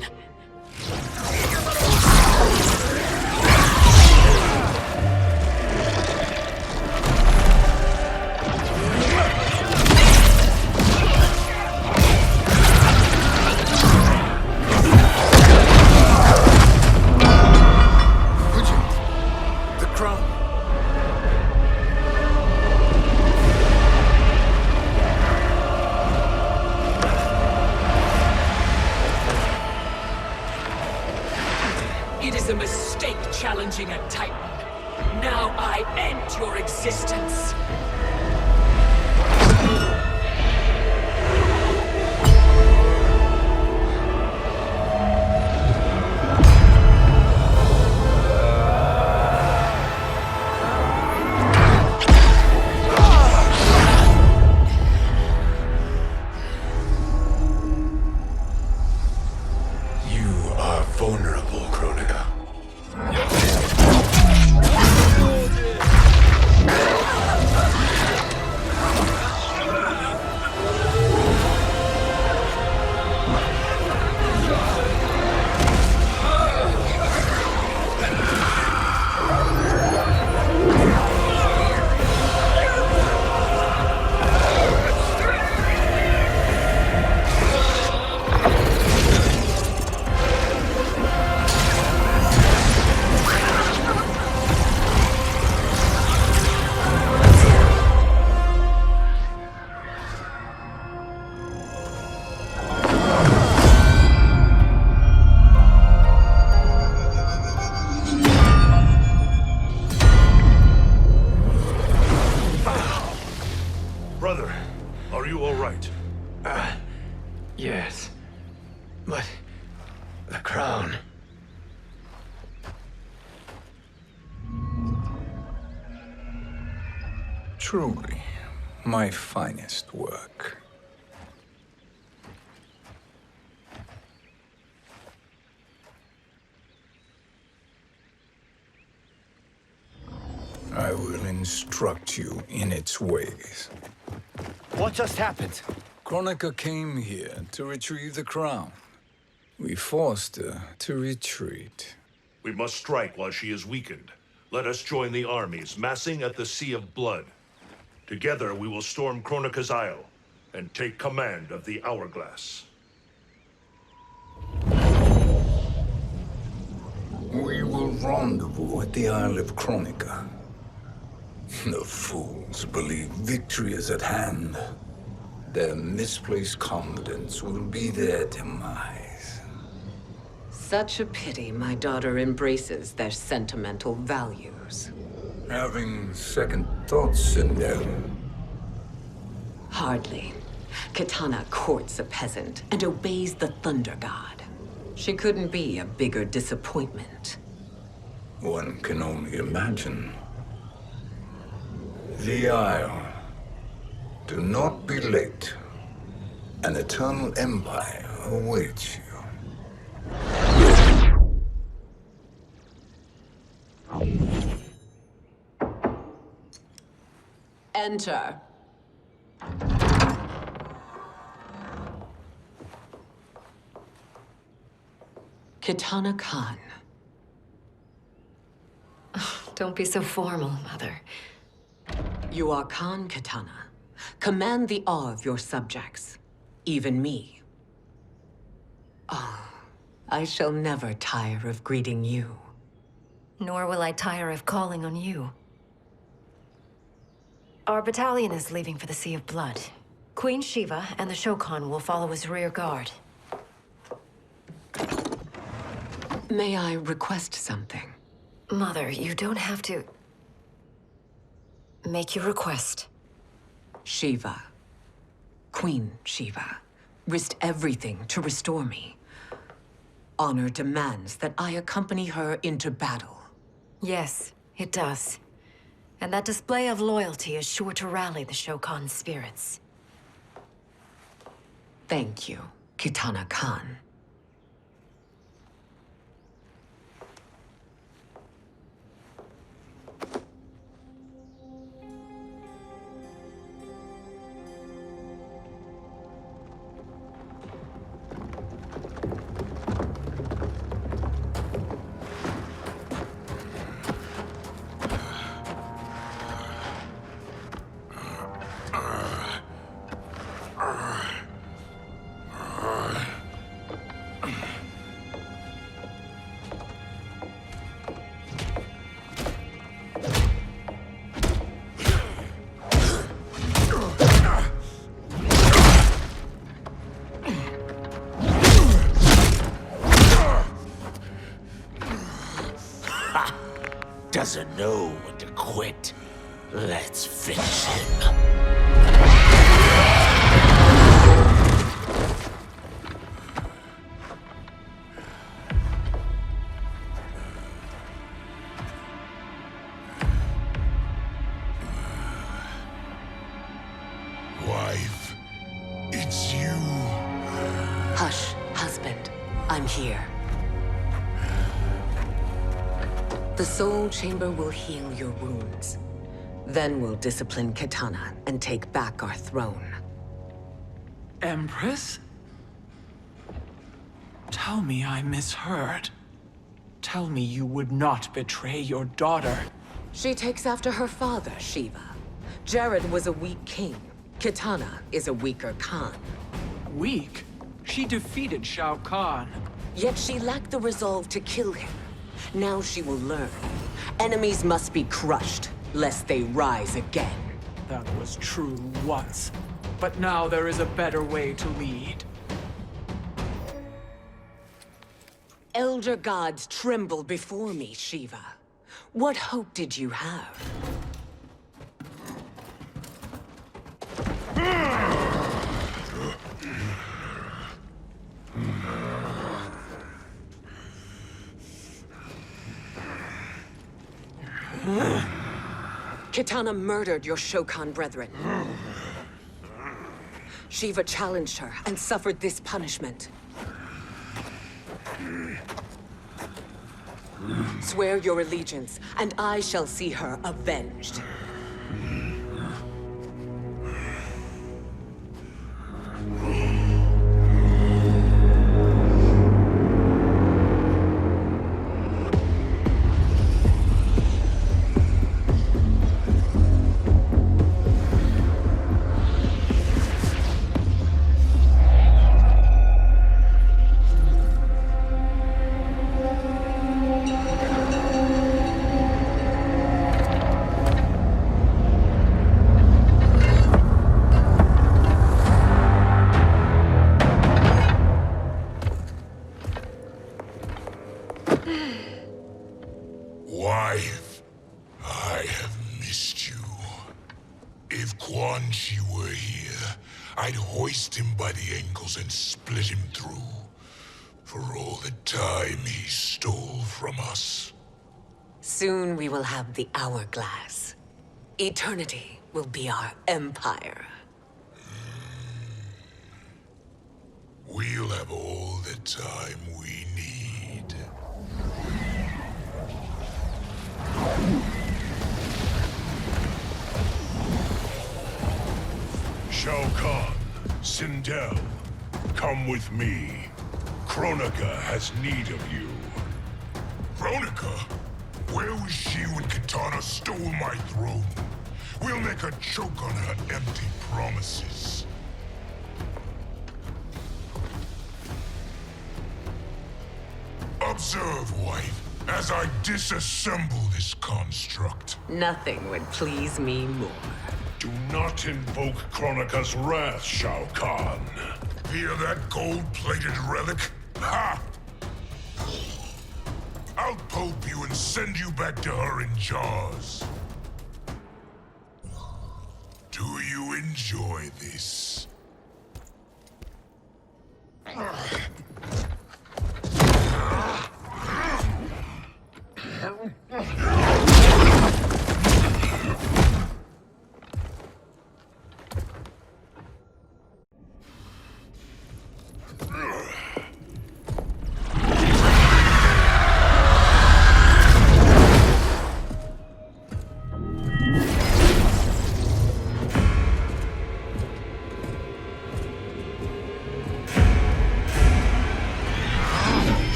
It is a mistake challenging a Titan. Now I end your existence. Vulnerable, Kronika. Brother, are you all right? Yes. But the crown. Truly, my finest work. I will instruct you in its ways. What just happened? Kronika came here to retrieve the crown. We forced her to retreat. We must strike while she is weakened. Let us join the armies massing at the Sea of Blood. Together we will storm Kronika's Isle and take command of the Hourglass. We will rendezvous at the Isle of Kronika. The fools believe victory is at hand. Their misplaced confidence will be their demise. Such a pity my daughter embraces their sentimental values. Having second thoughts, Sindel. Hardly. Kitana courts a peasant and obeys the Thunder God. She couldn't be a bigger disappointment. One can only imagine. The Isle. Do not be late. An eternal empire awaits you. Enter. Kitana Khan. Don't be so formal, Mother. You are Khan Kitana. Command the awe of your subjects, even me. Oh, I shall never tire of greeting you. Nor will I tire of calling on you. Our battalion is leaving for the Sea of Blood. Queen Shiva and the Shokan will follow as rear guard. May I request something? Mother, you don't have to... make your request. Shiva. Queen Shiva. Risked everything to restore me. Honor demands that I accompany her into battle. Yes, it does. And that display of loyalty is sure to rally the Shokan's spirits. Thank you, Kitana Khan. Ha! Doesn't know when to quit. Let's finish him. Wife, it's you. Hush, husband. I'm here. The Soul Chamber will heal your wounds. Then we'll discipline Kitana and take back our throne. Empress? Tell me I misheard. Tell me you would not betray your daughter. She takes after her father, Shiva. Jared was a weak king. Kitana is a weaker Khan. Weak? She defeated Shao Kahn. Yet she lacked the resolve to kill him. Now she will learn. Enemies must be crushed, lest they rise again. That was true once. But now there is a better way to lead. Elder gods tremble before me, Shiva. What hope did you have? Kitana murdered your Shokan brethren. Shiva challenged her and suffered this punishment. Swear your allegiance, and I shall see her avenged. Wife, I have missed you. If Quan Chi were here, I'd hoist him by the ankles and split him through. For all the time he stole from us. Soon we will have the hourglass. Eternity will be our empire. We'll have all the time we need. Shao Kahn, Sindel, come with me. Kronika has need of you. Kronika? Where was she when Kitana stole my throne? We'll make her choke on her empty promises. Observe, wife, as I disassemble this construct. Nothing would please me more. Do not invoke Kronika's wrath, Shao Kahn. Hear that gold-plated relic? Ha! I'll pulp you and send you back to her in jars. Do you enjoy this?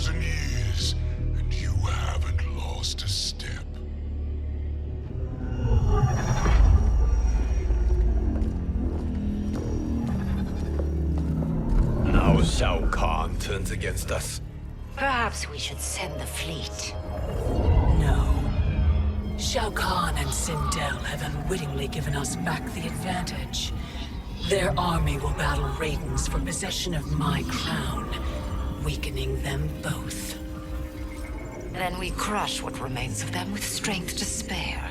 Years, and you haven't lost a step. Now Shao Kahn turns against us. Perhaps we should send the fleet. No. Shao Kahn and Sindel have unwittingly given us back the advantage. Their army will battle Raidens for possession of my crown, weakening them both. Then we crush what remains of them with strength to spare.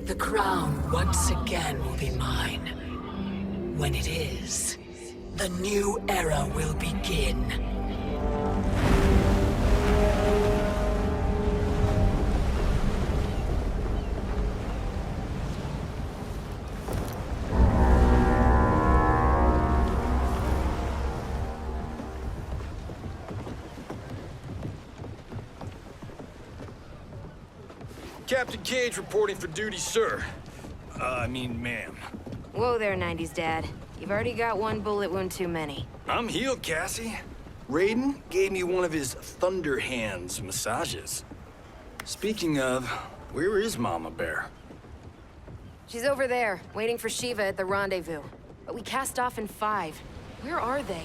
The crown once again will be mine. When it is, the new era will begin. Captain Cage reporting for duty, sir. Ma'am. Whoa there, 90s dad. You've already got one bullet wound too many. I'm healed, Cassie. Raiden gave me one of his Thunder Hands massages. Speaking of, where is Mama Bear? She's over there, waiting for Shiva at the rendezvous. But we cast off in 5. Where are they?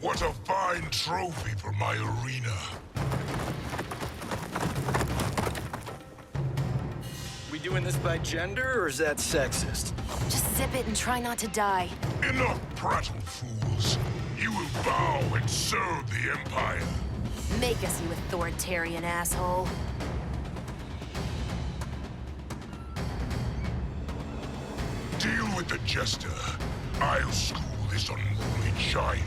What a fine trophy for my arena. We doing this by gender, or is that sexist? Just zip it and try not to die. Enough prattle, fools. You will bow and serve the Empire. Make us, you authoritarian asshole. Deal with the jester. I'll school this unruly child.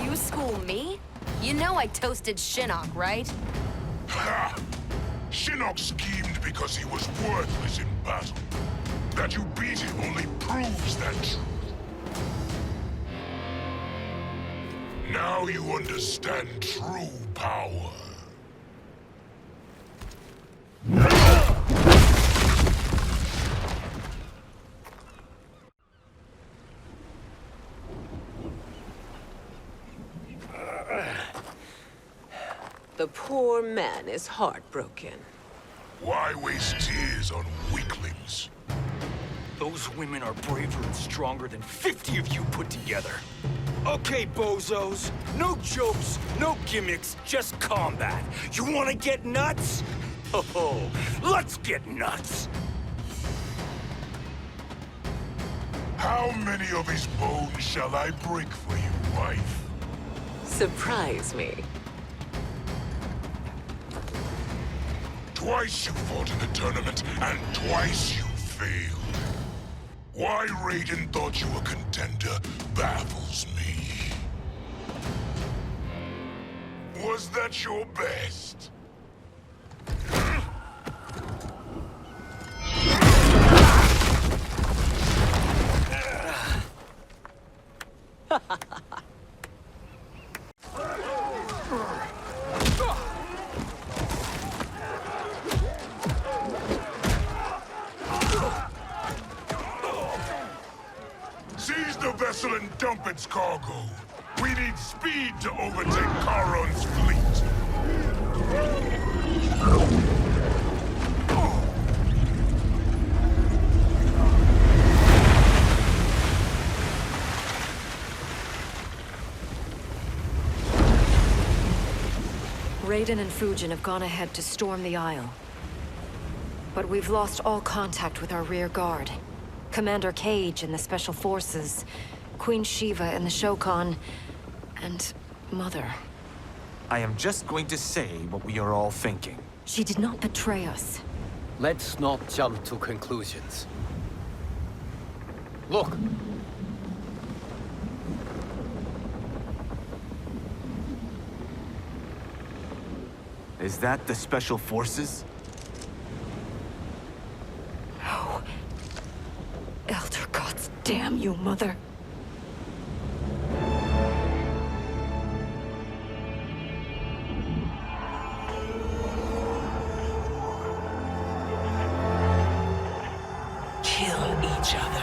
You school me? You know I toasted Shinnok, right? Ha! Shinnok schemed because he was worthless in battle. That you beat him only proves that truth. Now you understand true power. The poor man is heartbroken. Why waste tears on weaklings? Those women are braver and stronger than 50 of you put together. Okay, bozos. No jokes, no gimmicks, just combat. You wanna get nuts? Oh, let's get nuts! How many of his bones shall I break for you, wife? Surprise me. Twice you fought in the tournament, and twice you failed. Why Raiden thought you a contender baffles me. Was that your best? Seize the vessel and dump its cargo. We need speed to overtake Charon's fleet. Raiden and Fujin have gone ahead to storm the Isle. But we've lost all contact with our rear guard. Commander Cage and the Special Forces, Queen Shiva and the Shokan, and Mother. I am just going to say what we are all thinking. She did not betray us. Let's not jump to conclusions. Look! Is that the Special Forces? No. Elder gods damn you, Mother. Kill each other.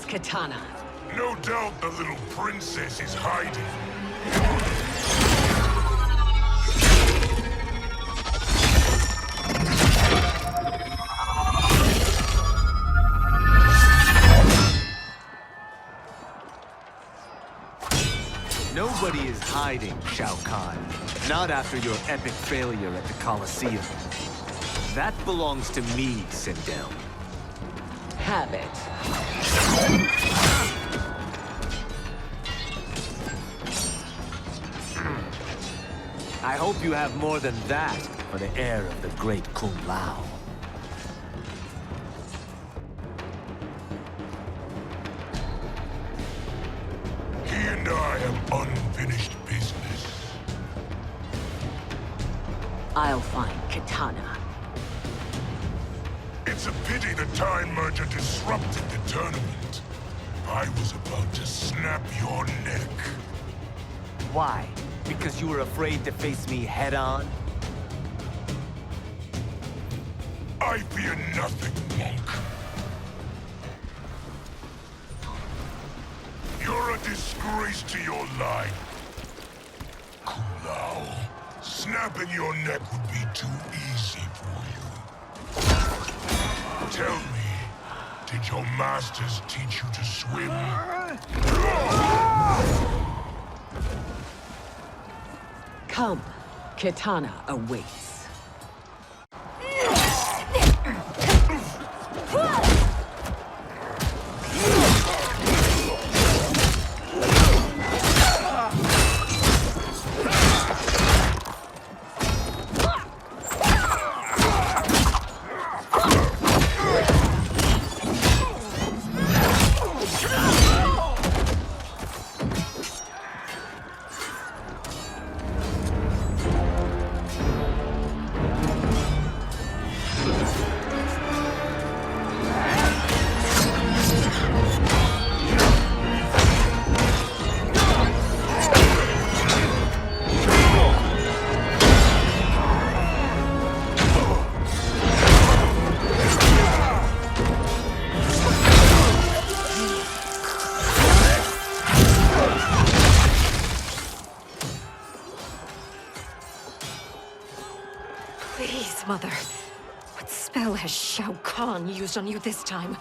Kitana. No doubt the little princess is hiding. Nobody is hiding, Shao Kahn. Not after your epic failure at the Colosseum. That belongs to me, Sindel. Have it. I hope you have more than that for the heir of the great Kung Lao. He and I have unfinished business. I'll find Kitana. It's a pity the Time Merger disrupted the tournament. I was about to snap your neck. Why? Because you were afraid to face me head-on? I fear nothing, monk. You're a disgrace to your line. Kung Lao, snapping your neck would be too easy for you. Tell me, did your masters teach you to swim? Come, Kitana awaits. Please, Mother. What spell has Shao Kahn used on you this time?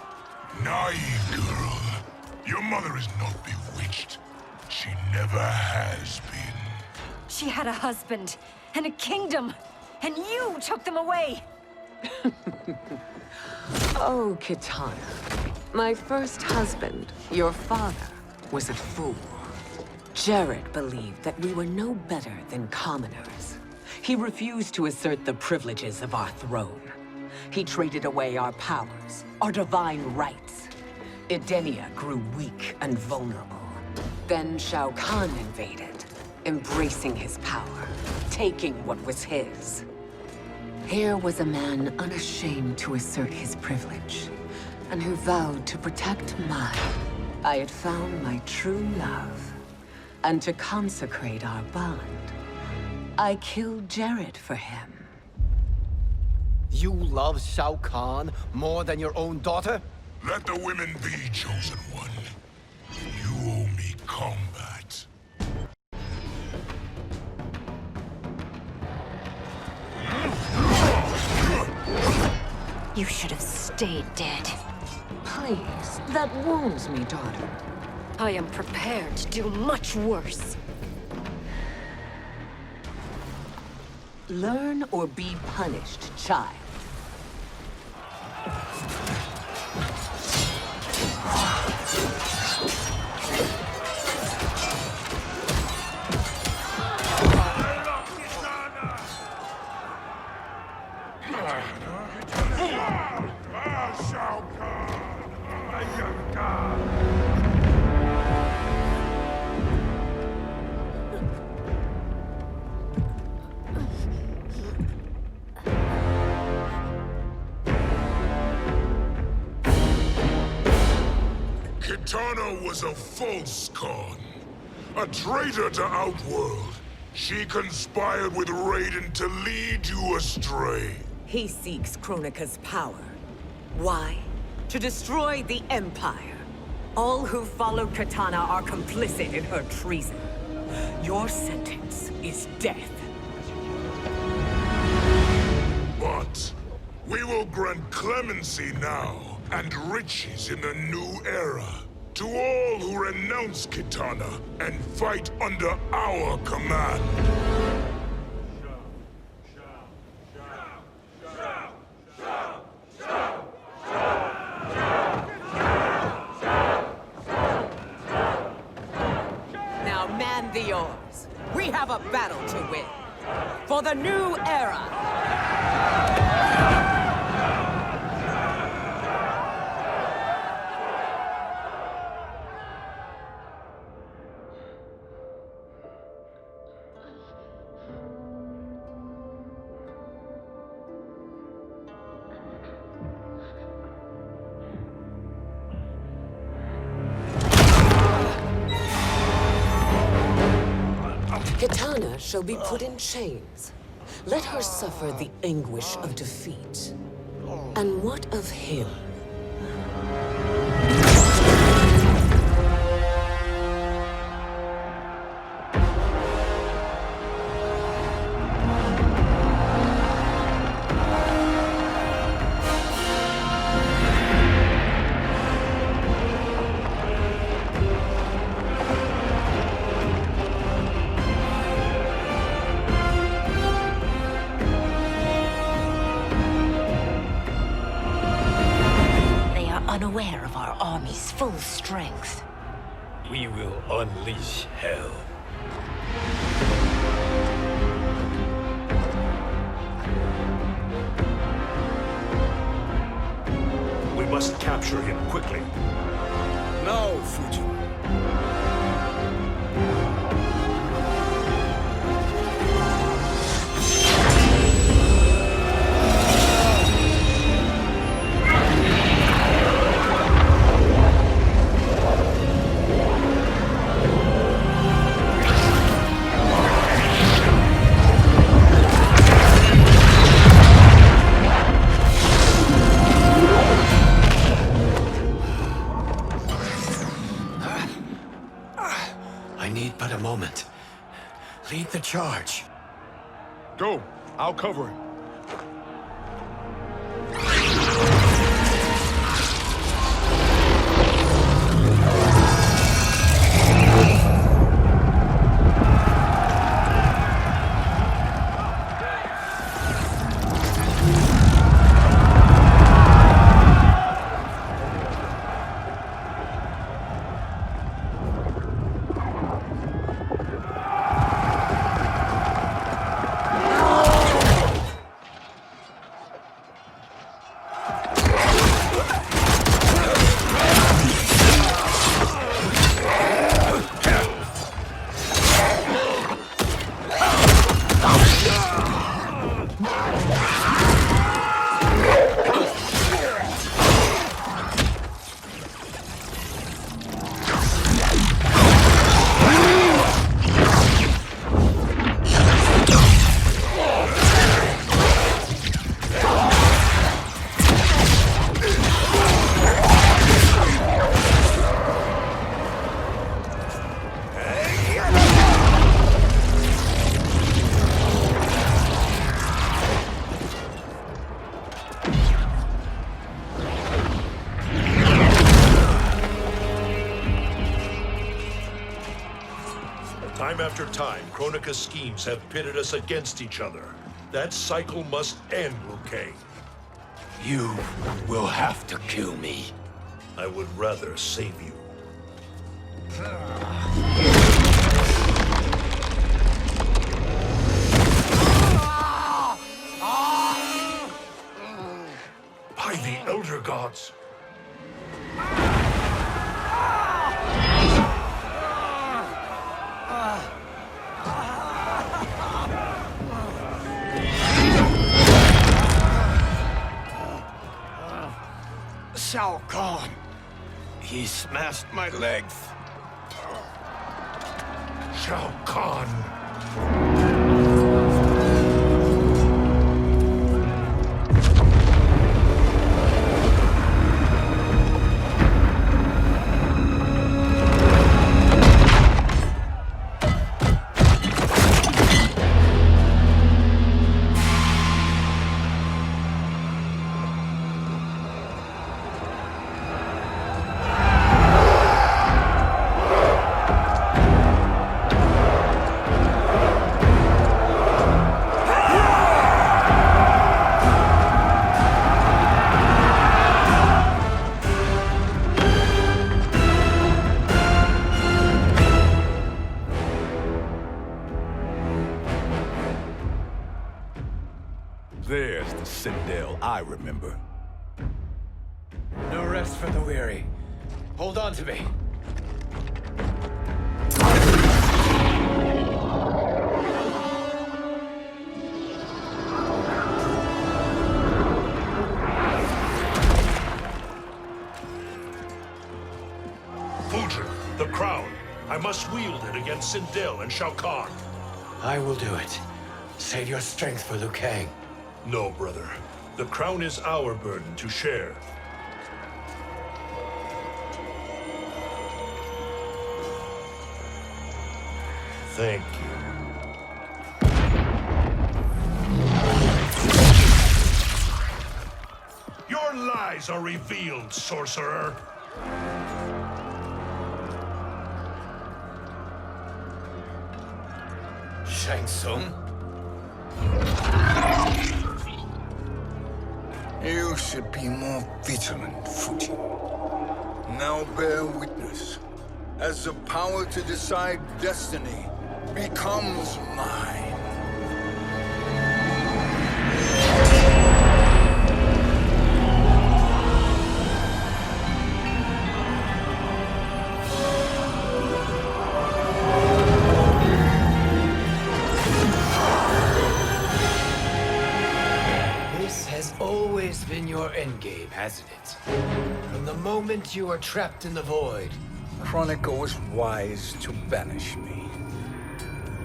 Naive girl. Your mother is not bewitched. She never has been. She had a husband and a kingdom, and you took them away! Oh, Kitana. My first husband, your father, was a fool. Jared believed that we were no better than commoners. He refused to assert the privileges of our throne. He traded away our powers, our divine rights. Edenia grew weak and vulnerable. Then Shao Kahn invaded, embracing his power, taking what was his. Here was a man unashamed to assert his privilege, and who vowed to protect mine. I had found my true love, and to consecrate our bond, I killed Jared for him. You love Shao Kahn more than your own daughter? Let the women be, Chosen One. You owe me combat. You should have stayed dead. Please, that wounds me, daughter. I am prepared to do much worse. Learn or be punished, child. Kitana was a false Khan, a traitor to Outworld. She conspired with Raiden to lead you astray. He seeks Kronika's power. Why? To destroy the Empire. All who follow Kitana are complicit in her treason. Your sentence is death. But we will grant clemency now and riches in the new era to all who renounce Kitana and fight under our command. Now man the oars. We have a battle to win. For the new era. Kitana shall be put in chains. Let her suffer the anguish of defeat. And what of him? Unaware of our army's full strength. We will unleash hell. We must capture him quickly. No, Fujin. I need but a moment. Lead the charge. Go. I'll cover him. Time after time, Kronika's schemes have pitted us against each other. That cycle must end, Liu Kang. You will have to kill me. I would rather save you. By the Elder Gods! Shao Kahn! He smashed my legs! Shao Kahn! There's the Sindel I remember. No rest for the weary. Hold on to me. Fujin, the crown. I must wield it against Sindel and Shao Kahn. I will do it. Save your strength for Liu Kang. No, brother. The crown is our burden to share. Thank you. Your lies are revealed, sorcerer. Shang Tsung? You should be more vigilant, Fujin. Now bear witness, as the power to decide destiny becomes mine. Always been your endgame, hasn't it? From the moment you were trapped in the void. Kronika was wise to banish me.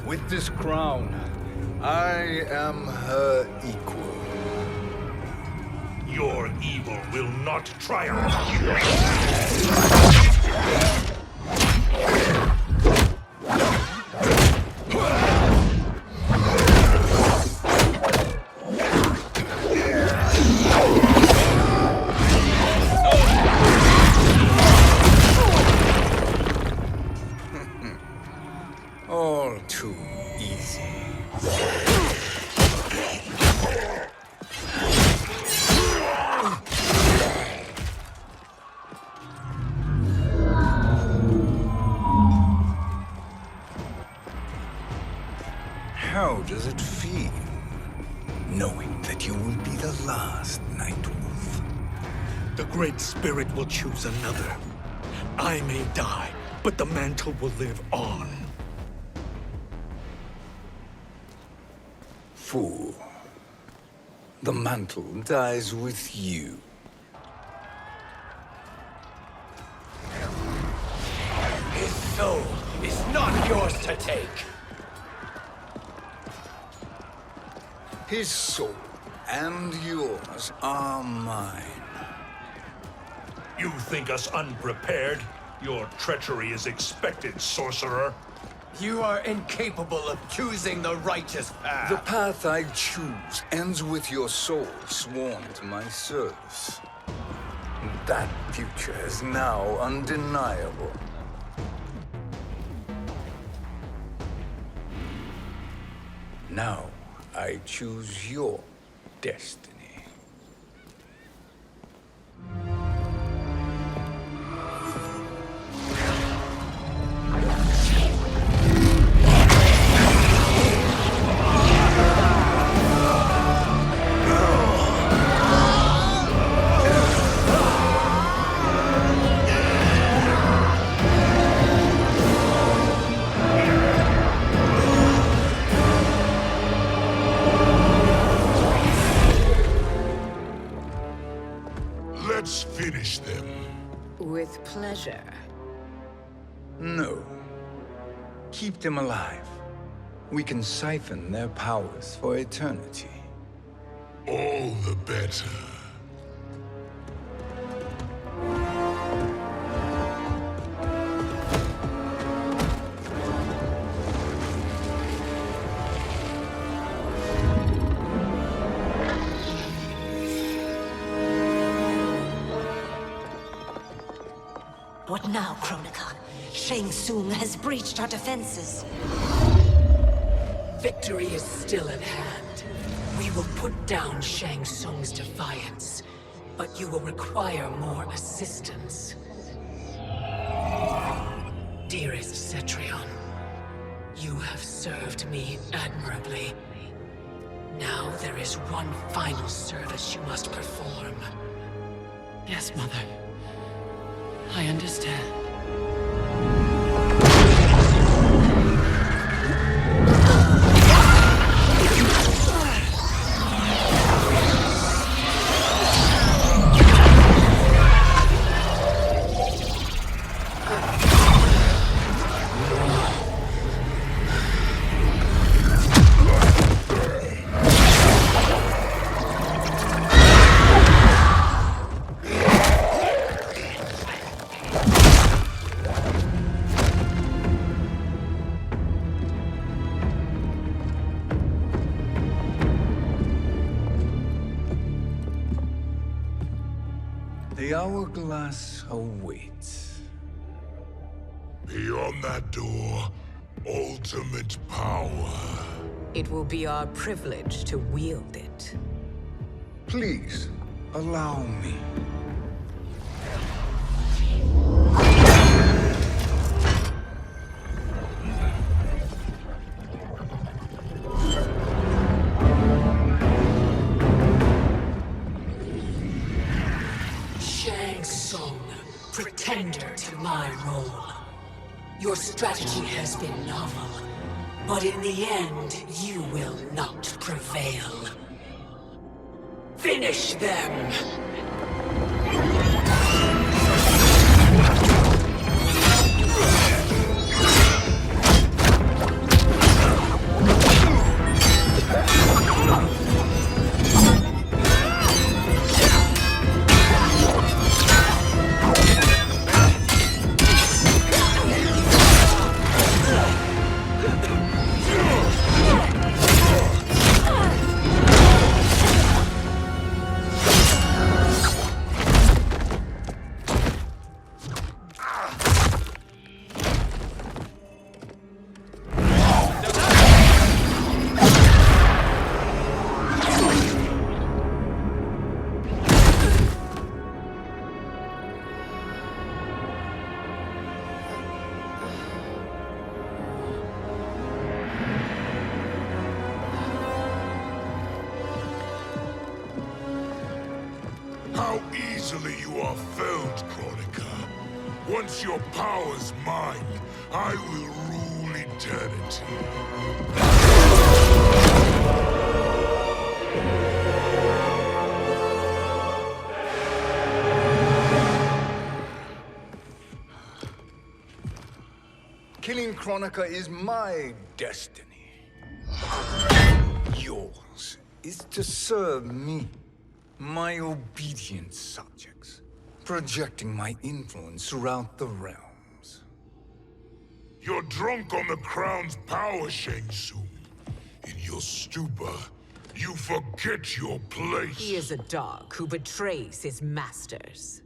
With this crown, I am her equal. Your evil will not triumph. All too easy. How does it feel, knowing that you will be the last Nightwolf? The Great Spirit will choose another. I may die, but the mantle will live on. Fool. The mantle dies with you. His soul is not yours to take. His soul and yours are mine. You think us unprepared? Your treachery is expected, sorcerer. You are incapable of choosing the righteous path. The path I choose ends with your soul sworn to my service. That future is now undeniable. Now, I choose your destiny. Let's finish them. With pleasure. No. Keep them alive. We can siphon their powers for eternity. All the better. What now, Kronika? Shang Tsung has breached our defenses. Victory is still at hand. We will put down Shang Tsung's defiance, but you will require more assistance. Dearest Cetrion, you have served me admirably. Now there is one final service you must perform. Yes, Mother. I understand. The hourglass awaits. Beyond that door, ultimate power. It will be our privilege to wield it. Please, allow me. Shang Tsung, pretender to my role. Your strategy has been novel, but in the end, you will not prevail. Finish them! How easily you are felled, Kronika. Once your power's mine, I will rule eternity. Killing Kronika is my destiny. Yours is to serve me, my obedient subjects, projecting my influence throughout the realms. You're drunk on the crown's power, Shang Tsung. In your stupor, you forget your place. He is a dog who betrays his masters.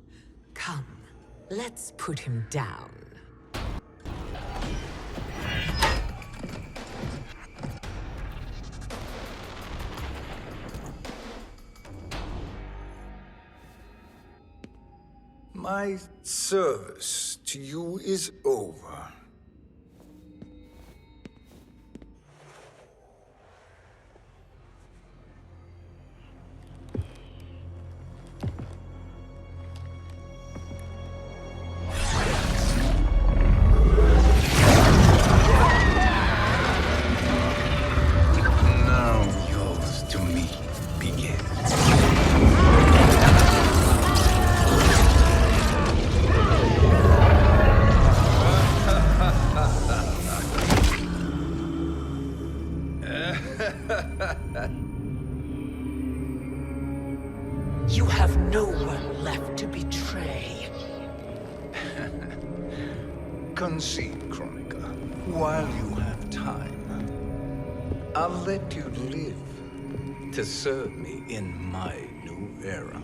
Come, let's put him down. My service to you is over. Now yours to me begins. You have no one left to betray. Concede, Kronika, while you have time. I'll let you live to serve me in my new era.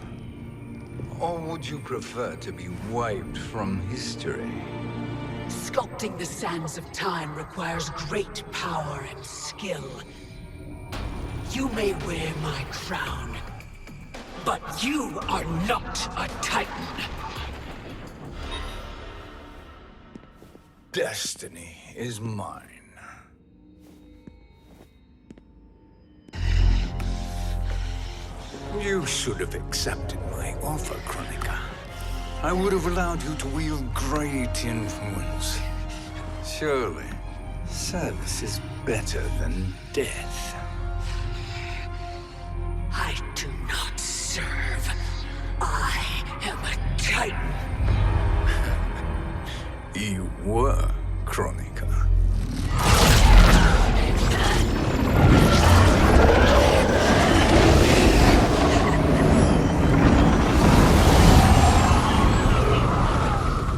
Or would you prefer to be wiped from history? Sculpting the sands of time requires great power and skill. You may wear my crown, but you are not a Titan. Destiny is mine. You should have accepted my offer, Kronika. I would have allowed you to wield great influence. Surely, service is better than death. I do not serve. I am a Titan. You were, Kronika.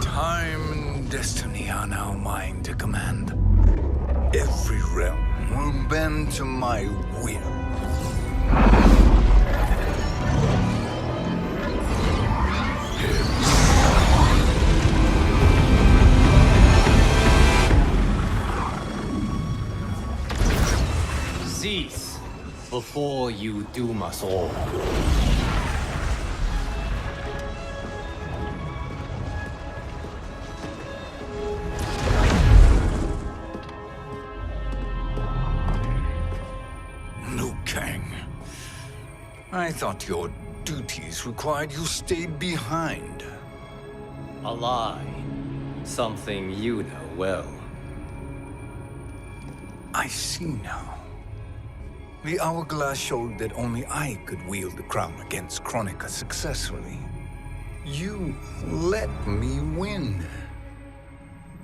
Time and destiny are now mine to command. Every realm will bend to my will. Cease before you doom us all. Liu Kang. I thought your duties required you stayed behind. A lie. Something you know well. I see now. The hourglass showed that only I could wield the crown against Kronika successfully. You let me win.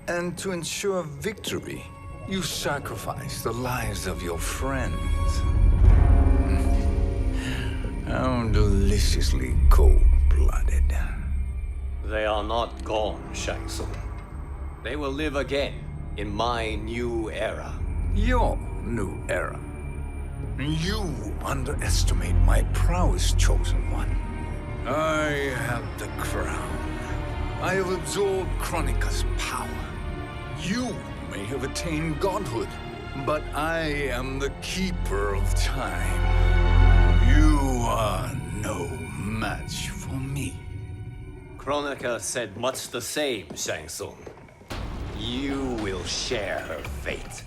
And to ensure victory, you sacrificed the lives of your friends. How deliciously cold-blooded. They are not gone, Shang Tsung. They will live again in my new era. Your new era. You underestimate my prowess, Chosen One. I have the crown. I have absorbed Kronika's power. You may have attained godhood, but I am the keeper of time. You are no match for me. Kronika said much the same, Shang Tsung. You will share her fate.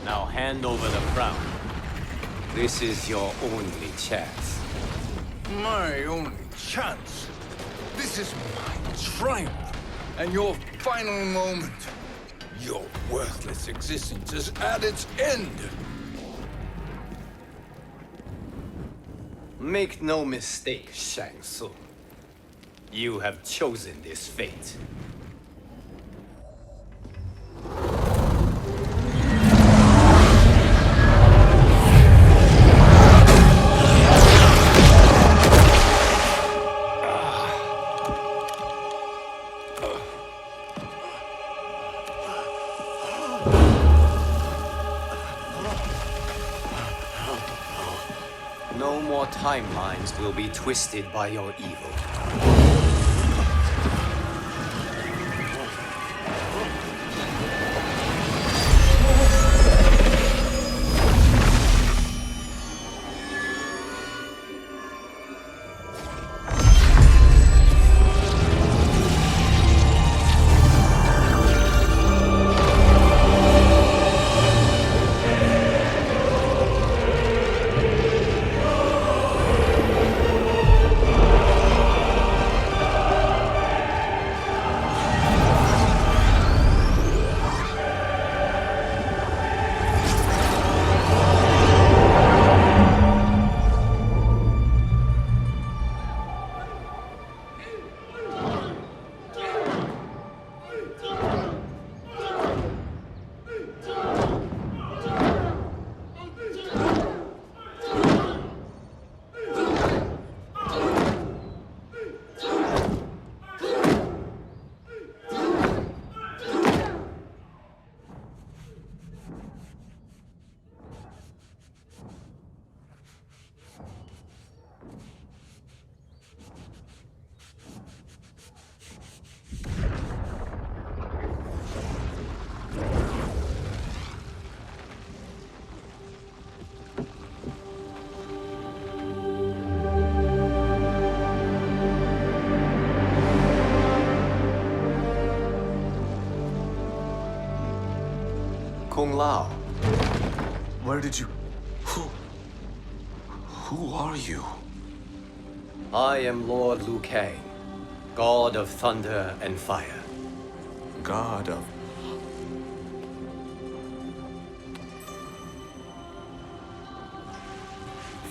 Now hand over the crown. This is your only chance. My only chance. This is my triumph. And your final moment. Your worthless existence is at its end. Make no mistake, Shang Tsung. You have chosen this fate. No more timelines will be twisted by your evil. Kung Lao. Where did you... Who are you? I am Lord Liu Kang, God of Thunder and Fire. God of...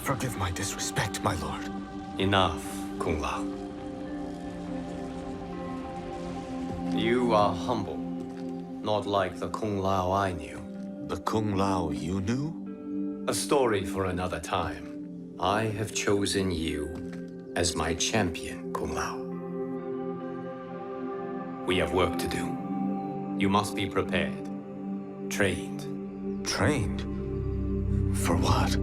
Forgive my disrespect, my lord. Enough, Kung Lao. You are humble, not like the Kung Lao I knew. The Kung Lao you knew? A story for another time. I have chosen you as my champion, Kung Lao. We have work to do. You must be prepared. Trained. Trained? For what?